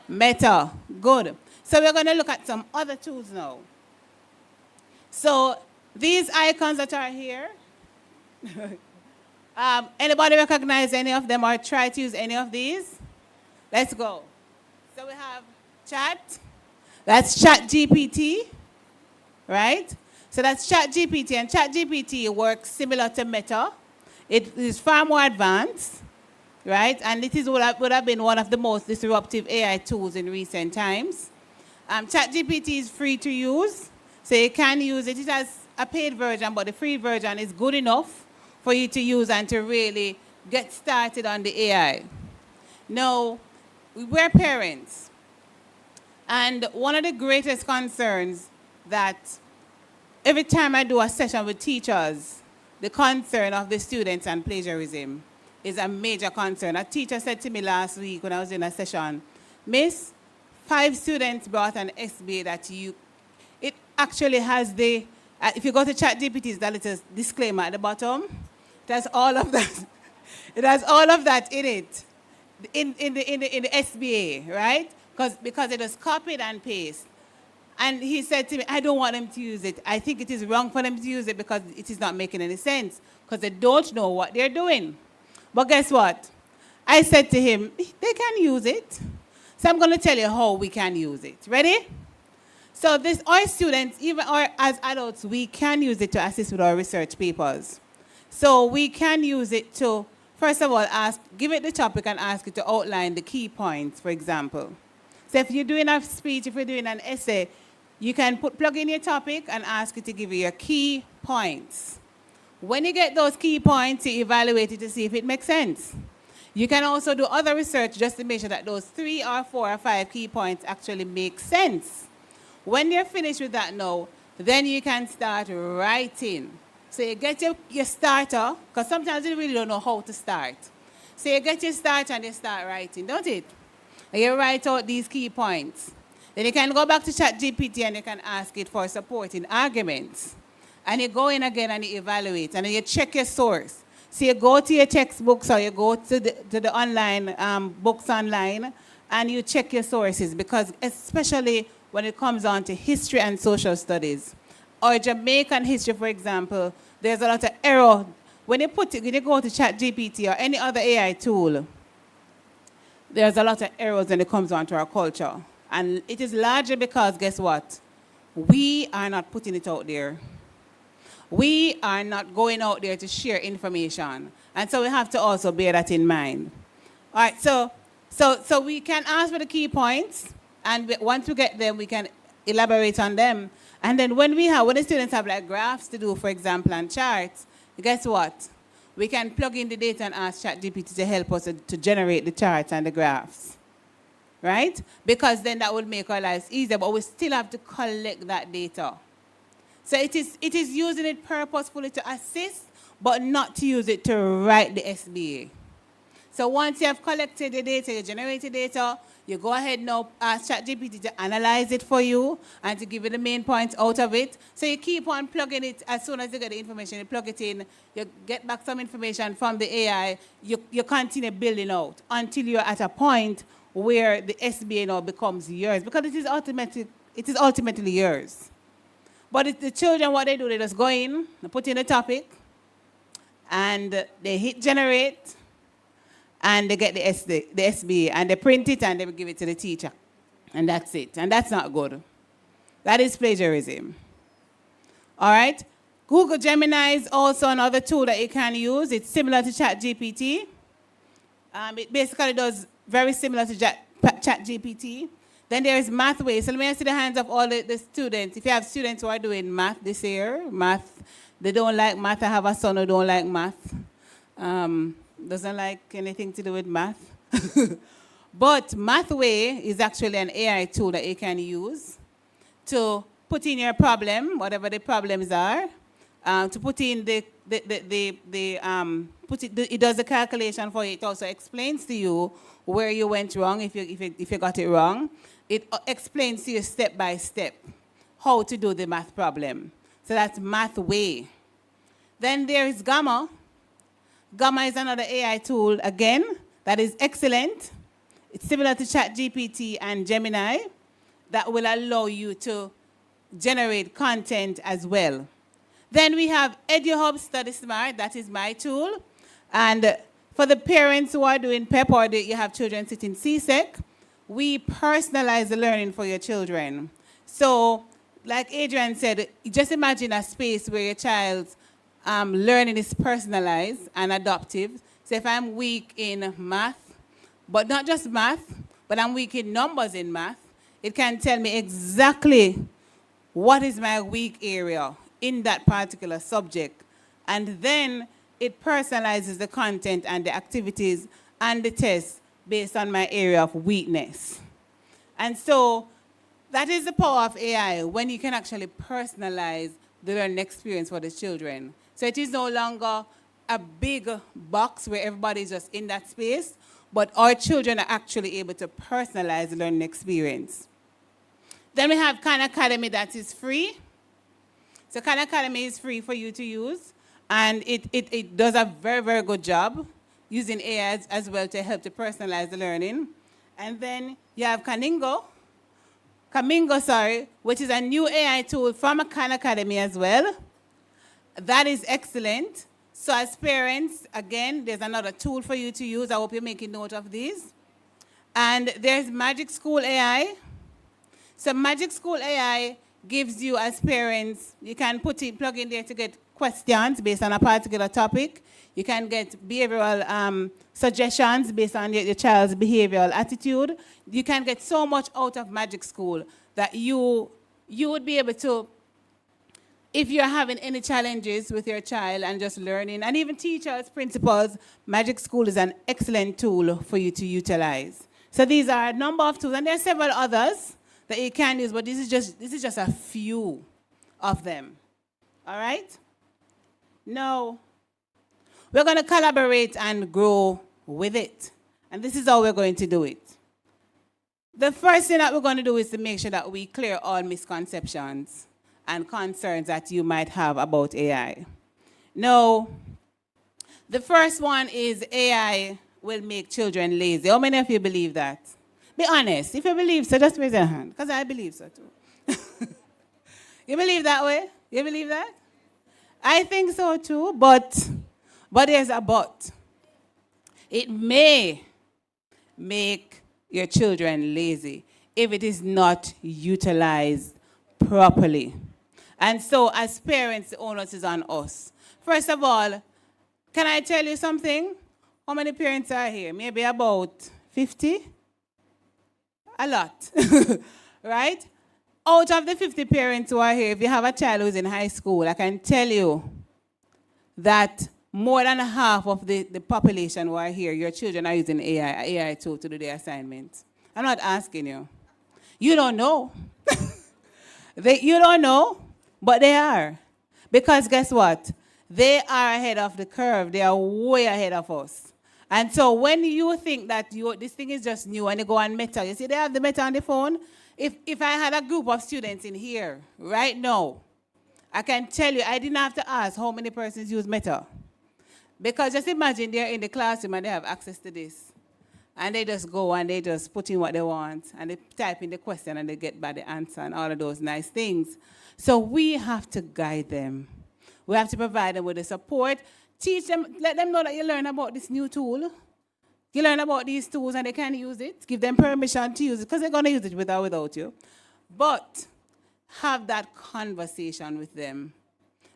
Meta. Good. So we're going to look at some other tools now. So these icons that are here, anybody recognize any of them or try to use any of these? Let's go. So we have chat. That's ChatGPT, right? So that's ChatGPT, and ChatGPT works similar to Meta. It is far more advanced, right? And it is would have been one of the most disruptive AI tools in recent times. ChatGPT is free to use, so you can use it. It has a paid version, but the free version is good enough for you to use and to really get started on the AI. Now, we're parents, and one of the greatest concerns that every time I do a session with teachers, the concern of the students and plagiarism is a major concern. A teacher said to me last week when I was in a session, Miss, 5 students brought an SBA that it actually has if you go to ChatGPT, that little disclaimer at the bottom, it has all of that. It has all of that in it, in the SBA, right? because it was copied and paste. And he said to me, I don't want them to use it. I think it is wrong for them to use it because it is not making any sense, because they don't know what they're doing. But guess what? I said to him, they can use it. So I'm going to tell you how we can use it. Ready? So our students, even as adults, we can use it to assist with our research papers. So we can use it to, first of all, give it the topic and ask it to outline the key points, for example. So if you're doing a speech, if you're doing an essay, you can plug in your topic and ask it to give you your key points. When you get those key points, you evaluate it to see if it makes sense. You can also do other research just to make sure that those 3 or 4 or 5 key points actually make sense. When you're finished with that now, then you can start writing. So you get your starter, because sometimes you really don't know how to start. So you get your starter and you start writing, don't it? And you write out these key points. Then you can go back to ChatGPT and you can ask it for supporting arguments. And you go in again and you evaluate, and then you check your source. So you go to your textbooks or you go to the online, books online, and you check your sources, because especially when it comes on to history and social studies, or Jamaican history, for example, there's a lot of error. When you go to ChatGPT or any other AI tool, there's a lot of errors when it comes on to our culture. And it is largely because, guess what? We are not putting it out there. We are not going out there to share information. And so we have to also bear that in mind. All right, so we can ask for the key points, and once we get them, we can elaborate on them. And then when the students have like graphs to do, for example, and charts, guess what? We can plug in the data and ask ChatGPT to help us to generate the charts and the graphs. Right? Because then that would make our lives easier, but we still have to collect that data. So it is using it purposefully to assist, but not to use it to write the SBA. So once you have collected the data, you generated data, you go ahead now, ask ChatGPT to analyze it for you and to give you the main points out of it. So you keep on plugging it. As soon as you get the information, you plug it in, you get back some information from the AI, you continue building out until you're at a point where the SBA now becomes yours, because it is ultimately yours. But the children, what they do, they just go in, they put in a topic, and they hit generate, and they get the SBA, and they print it, and they will give it to the teacher. And that's it. And that's not good. That is plagiarism. All right? Google Gemini is also another tool that you can use. It's similar to ChatGPT. It basically does very similar to ChatGPT. Then there is Mathway. So let me see the hands of all the students. If you have students who are doing math this year, they don't like math. I have a son who don't like math. Doesn't like anything to do with math. But Mathway is actually an AI tool that you can use to put in your problem, whatever the problems are, to put in it does the calculation for you. It also explains to you where you went wrong, if you got it wrong. It explains to you step by step how to do the math problem. So that's Mathway. Then there is Gamma. Gamma is another AI tool, again, that is excellent. It's similar to ChatGPT and Gemini that will allow you to generate content as well. Then we have EduHub Study Smart. That is my tool. And for the parents who are doing PEP or you have children sitting CSEC, we personalize the learning for your children. So, like Adrian said, just imagine a space where your child's learning is personalized and adaptive. So if I'm weak in math, but not just math, but I'm weak in numbers in math, it can tell me exactly what is my weak area in that particular subject. And then it personalizes the content and the activities and the tests based on my area of weakness. And so that is the power of AI, when you can actually personalize the learning experience for the children. So it is no longer a big box where everybody is just in that space, but our children are actually able to personalize the learning experience. Then we have Khan Academy that is free. So Khan Academy is free for you to use, and it does a very, very good job using AI as well to help to personalize the learning. And then you have Kamingo, sorry, which is a new AI tool from Khan Academy as well. That is excellent. So as parents, again, there's another tool for you to use. I hope you're making note of these. And there's Magic School AI. So Magic School AI gives you, as parents, you can plug in there to get questions based on a particular topic. You can get behavioral suggestions based on your child's behavioral attitude. You can get so much out of Magic School that you would be able to, if you're having any challenges with your child and just learning, and even teachers, principals, Magic School is an excellent tool for you to utilize. So these are a number of tools, and there are several others that you can use, but this is just a few of them. All right? Now, we're going to collaborate and grow with it. And this is how we're going to do it. The first thing that we're going to do is to make sure that we clear all misconceptions and concerns that you might have about AI. Now, the first one is AI will make children lazy. How many of you believe that? Be honest. If you believe so, just raise your hand, because I believe so too. You believe that way? You believe that? I think so too, but there's a but. It may make your children lazy if it is not utilized properly. And so as parents, the onus is on us. First of all, can I tell you something? How many parents are here? Maybe about 50? A lot, right? Out of the 50 parents who are here, if you have a child who's in high school, I can tell you that more than half of the population who are here, your children are using AI tool to do their assignments. I'm not asking you. You don't know. You don't know, but they are. Because guess what? They are ahead of the curve. They are way ahead of us. And so when you think that this thing is just new and you go on Meta, you see they have the Meta on the phone? If I had a group of students in here right now, I can tell you I didn't have to ask how many persons use Meta. Because just imagine they're in the classroom and they have access to this. And they just go and they just put in what they want and they type in the question and they get back the answer and all of those nice things. So we have to guide them. We have to provide them with the support. Teach them, let them know that you learn about this new tool. You learn about these tools and they can use it. Give them permission to use it because they're going to use it with or without you. But have that conversation with them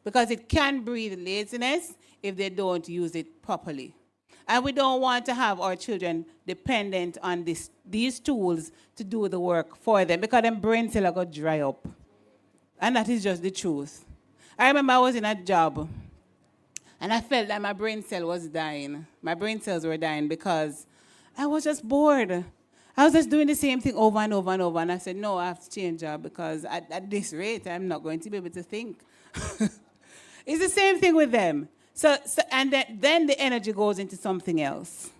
because it can breed laziness if they don't use it properly. And we don't want to have our children dependent on these tools to do the work for them because their brain cells are going to dry up. And that is just the truth. I remember I was in a job and I felt that my brain cell was dying. My brain cells were dying because I was just bored. I was just doing the same thing over and over and over. And I said, no, I have to change job because at this rate, I'm not going to be able to think. It's the same thing with them. So and then the energy goes into something else.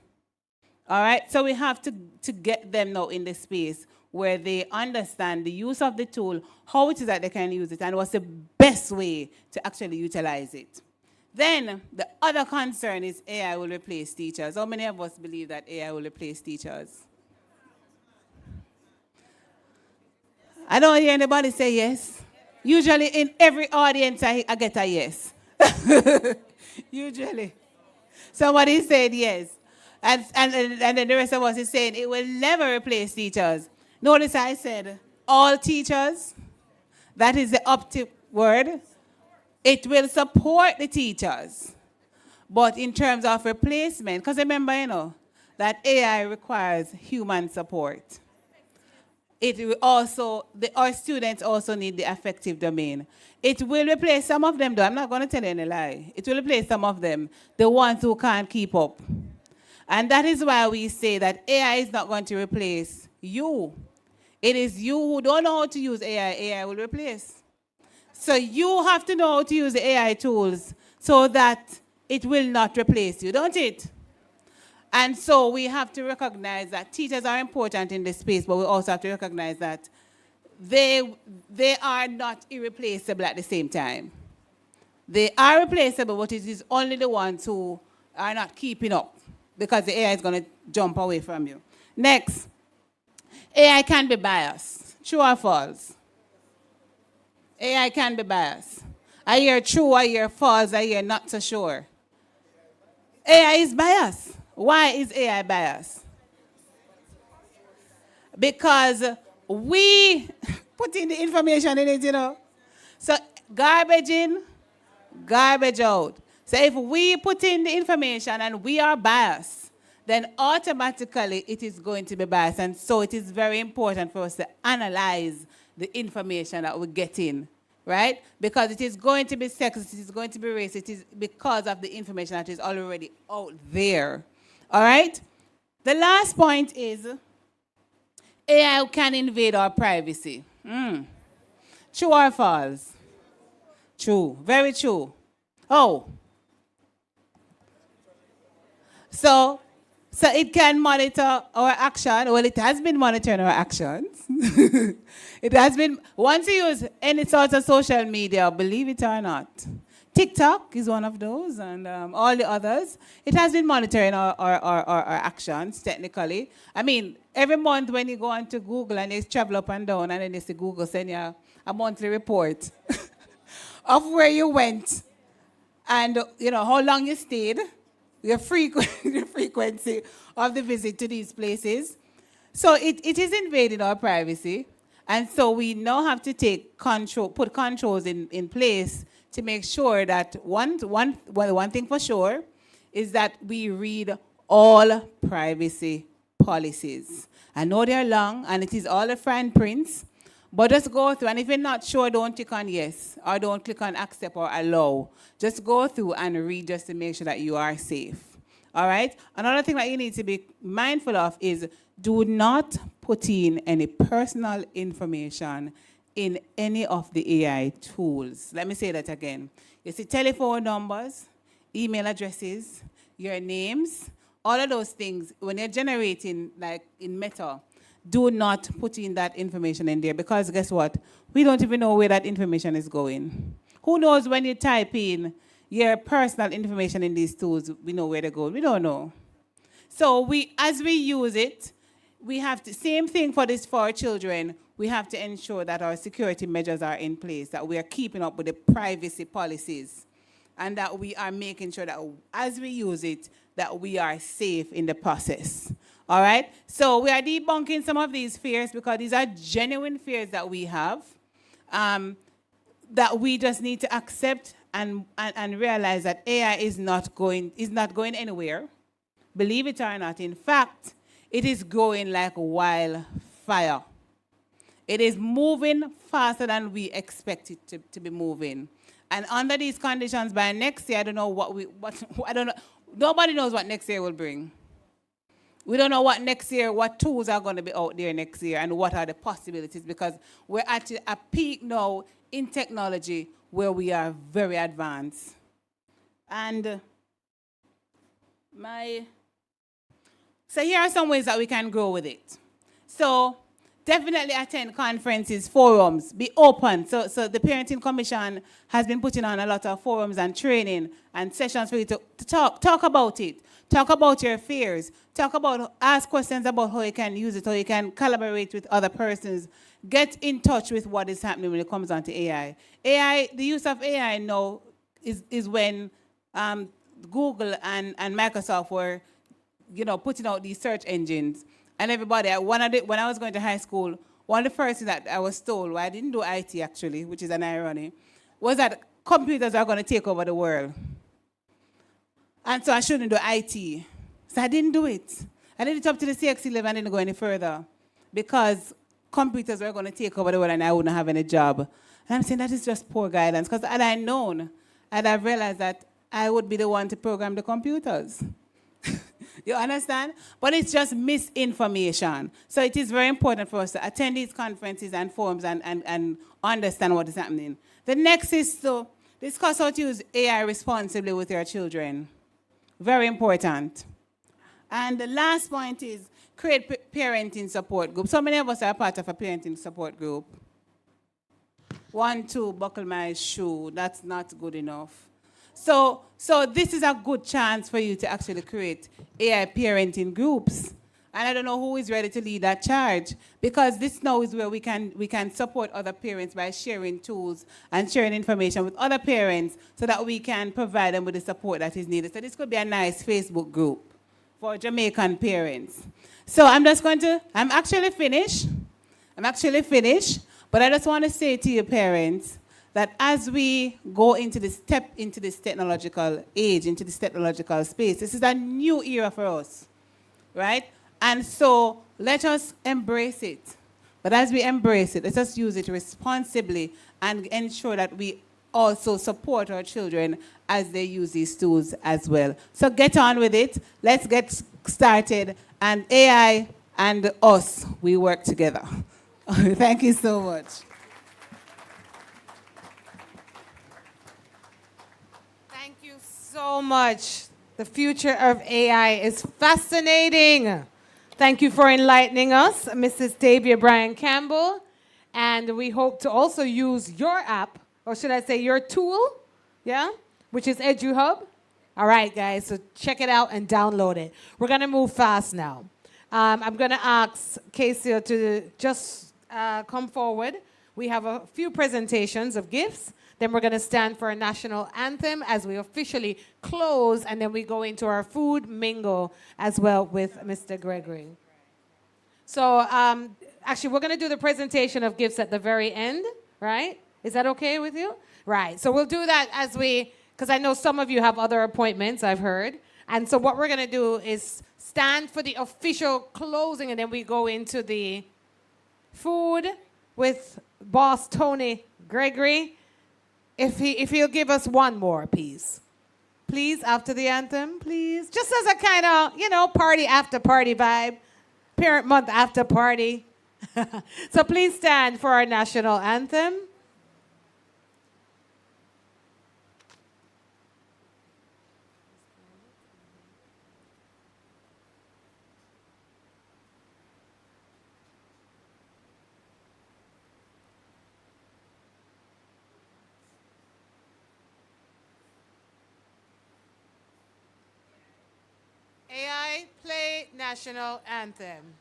All right? So we have to get them now in the space where they understand the use of the tool, how it is that they can use it, and what's the best way to actually utilize it. Then the other concern is AI will replace teachers. How many of us believe that AI will replace teachers? I don't hear anybody say yes. Usually in every audience I get a yes. Usually. Somebody said yes. And then the rest of us is saying it will never replace teachers. Notice I said all teachers. That is the optic word. It will support the teachers. But in terms of replacement, because remember, that AI requires human support. It will also, our students also need the affective domain. It will replace some of them, though. I'm not going to tell you any lie. It will replace some of them, the ones who can't keep up. And that is why we say that AI is not going to replace you. It is you who don't know how to use AI, AI will replace. So you have to know how to use the AI tools so that it will not replace you, don't it? And so we have to recognize that teachers are important in this space, but we also have to recognize that they are not irreplaceable at the same time. They are replaceable, but it is only the ones who are not keeping up because the AI is going to jump away from you. Next, AI can be biased. True or false? AI can be biased. I hear true, I hear false, I hear not so sure. AI is biased. Why is AI biased? Because we put in the information in it, you know. So garbage in, garbage out. So if we put in the information and we are biased, then automatically it is going to be biased. And so it is very important for us to analyze the information that we get in, right? Because it is going to be sexist, it is going to be racist, it is because of the information that is already out there. All right? The last point is AI can invade our privacy. True or false? True. Very true. Oh. So it can monitor our action. Well, it has been monitoring our actions. It has been, once you use any sort of social media, believe it or not, TikTok is one of those, and all the others. It has been monitoring our actions, technically. I mean, every month when you go onto Google and you travel up and down, and then you see Google send you a monthly report of where you went and, you know, how long you stayed, your frequency of the visit to these places. So it is invading our privacy. And so we now have to put controls in place to make sure that one thing for sure is that we read all privacy policies. I know they're long and it is all the fine prints, but just go through, and if you're not sure, don't click on yes or don't click on accept or allow. Just go through and read just to make sure that you are safe. All right? Another thing that you need to be mindful of is do not put in any personal information in any of the AI tools. Let me say that again. You see telephone numbers, email addresses, your names, all of those things, when you're generating, like in Meta, do not put in that information in there, because guess what? We don't even know where that information is going. Who knows when you type in your personal information in these tools, we know where they're going. We don't know. So as we use it, we have to, same thing for our children, we have to ensure that our security measures are in place, that we are keeping up with the privacy policies, and that we are making sure that as we use it, that we are safe in the process. All right? So we are debunking some of these fears, because these are genuine fears that we have, that we just need to accept and realize that AI is not going anywhere. Believe it or not. In fact, it is growing like wildfire. It is moving faster than we expect it to be moving. And under these conditions, by next year, I don't know I don't know. Nobody knows what next year will bring. We don't know what tools are going to be out there next year and what are the possibilities, because we're at a peak now in technology where we are very advanced. And so here are some ways that we can grow with it. So definitely attend conferences, forums, be open. So the Parenting Commission has been putting on a lot of forums and training and sessions for you to talk about it. Talk about your fears. Ask questions about how you can use it, how you can collaborate with other persons. Get in touch with what is happening when it comes down to AI. The use of AI now is when Google and Microsoft were, putting out these search engines. And everybody, when I was going to high school, one of the first things that I was told, well, I didn't do IT actually, which is an irony, was that computers are going to take over the world. And so I shouldn't do IT. So I didn't do it. I did it up to the CXC level and didn't go any further, because computers were going to take over the world and I wouldn't have any job. And I'm saying that is just poor guidance, because had I known, I'd have realized that I would be the one to program the computers. You understand? But it's just misinformation. So it is very important for us to attend these conferences and forums and understand what is happening. The next is to discuss how to use AI responsibly with your children. Very important. And the last point is create parenting support group. So many of us are part of a parenting support group. 1, 2, buckle my shoe. That's not good enough. So this is a good chance for you to actually create AI parenting groups. And I don't know who is ready to lead that charge, because this now is where we can support other parents by sharing tools and sharing information with other parents so that we can provide them with the support that is needed. So this could be a nice Facebook group for Jamaican parents. So I'm actually finished, but I just want to say to you parents that as we go into this technological age, into this technological space, this is a new era for us, right? And so let us embrace it. But as we embrace it, let us use it responsibly and ensure that we also support our children as they use these tools as well. So get on with it. Let's get started. And AI and us, we work together. Thank you so much. Thank you so much. The future of AI is fascinating. Thank you for enlightening us, Mrs. Davia Bryan Campbell. And we hope to also use your app, or should I say your tool, yeah, which is EduHub. All right, guys, so check it out and download it. We're going to move fast now. I'm going to ask Casey to just come forward. We have a few presentations of gifts. Then we're going to stand for a national anthem as we officially close, and then we go into our food mingle as well with Mr. Gregory. So actually, we're going to do the presentation of gifts at the very end, right? Is that okay with you? Right. So we'll do that as because I know some of you have other appointments, I've heard. And so what we're going to do is stand for the official closing, and then we go into the food with Boss Tony Gregory. If he'll give us one more piece. Please, after the anthem, please. Just as a kind of, party after party vibe. Parent month after party. So please stand for our national anthem. AI, play national anthem.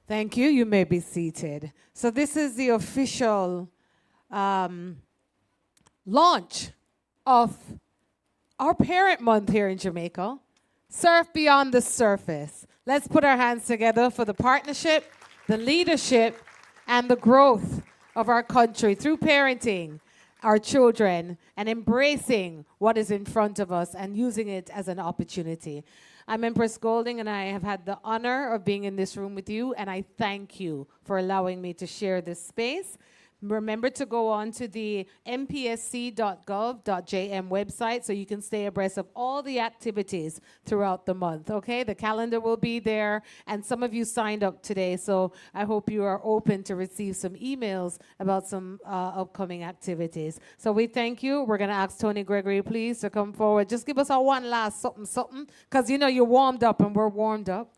Thank you. You may be seated. So this is the official launch of our Parent Month here in Jamaica. Surf Beyond the Surface. Let's put our hands together for the partnership, the leadership, and the growth of our country through parenting our children and embracing what is in front of us and using it as an opportunity. I'm Empress Golding, and I have had the honor of being in this room with you, and I thank you for allowing me to share this space. Remember to go on to the mpsc.gov.jm website so you can stay abreast of all the activities throughout the month, okay? The calendar will be there, and some of you signed up today, so I hope you are open to receive some emails about some upcoming activities. So we thank you. We're going to ask Tony Gregory, please, to come forward. Just give us a one last something, because, you know, you're warmed up and we're warmed up.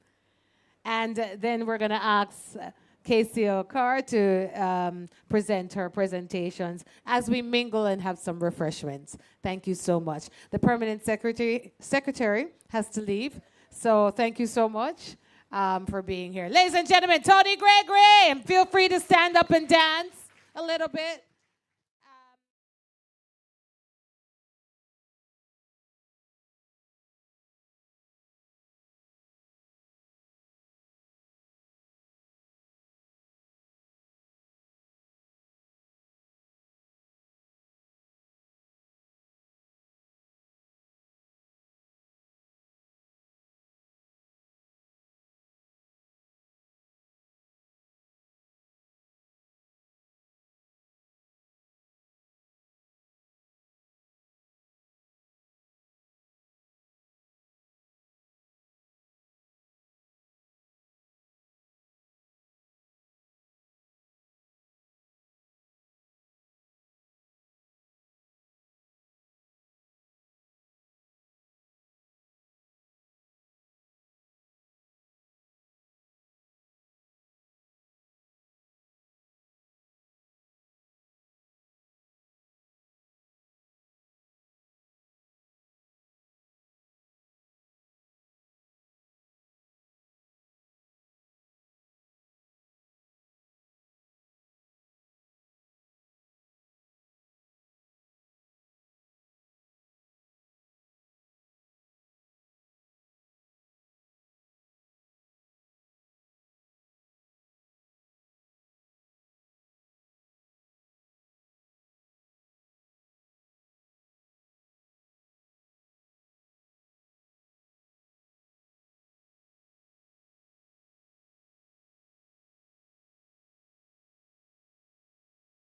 And then we're going to ask Casey O'Carr to present her presentations as we mingle and have some refreshments. Thank you so much. The permanent secretary has to leave, so thank you so much for being here. Ladies and gentlemen, Tony Gregory, and feel free to stand up and dance a little bit.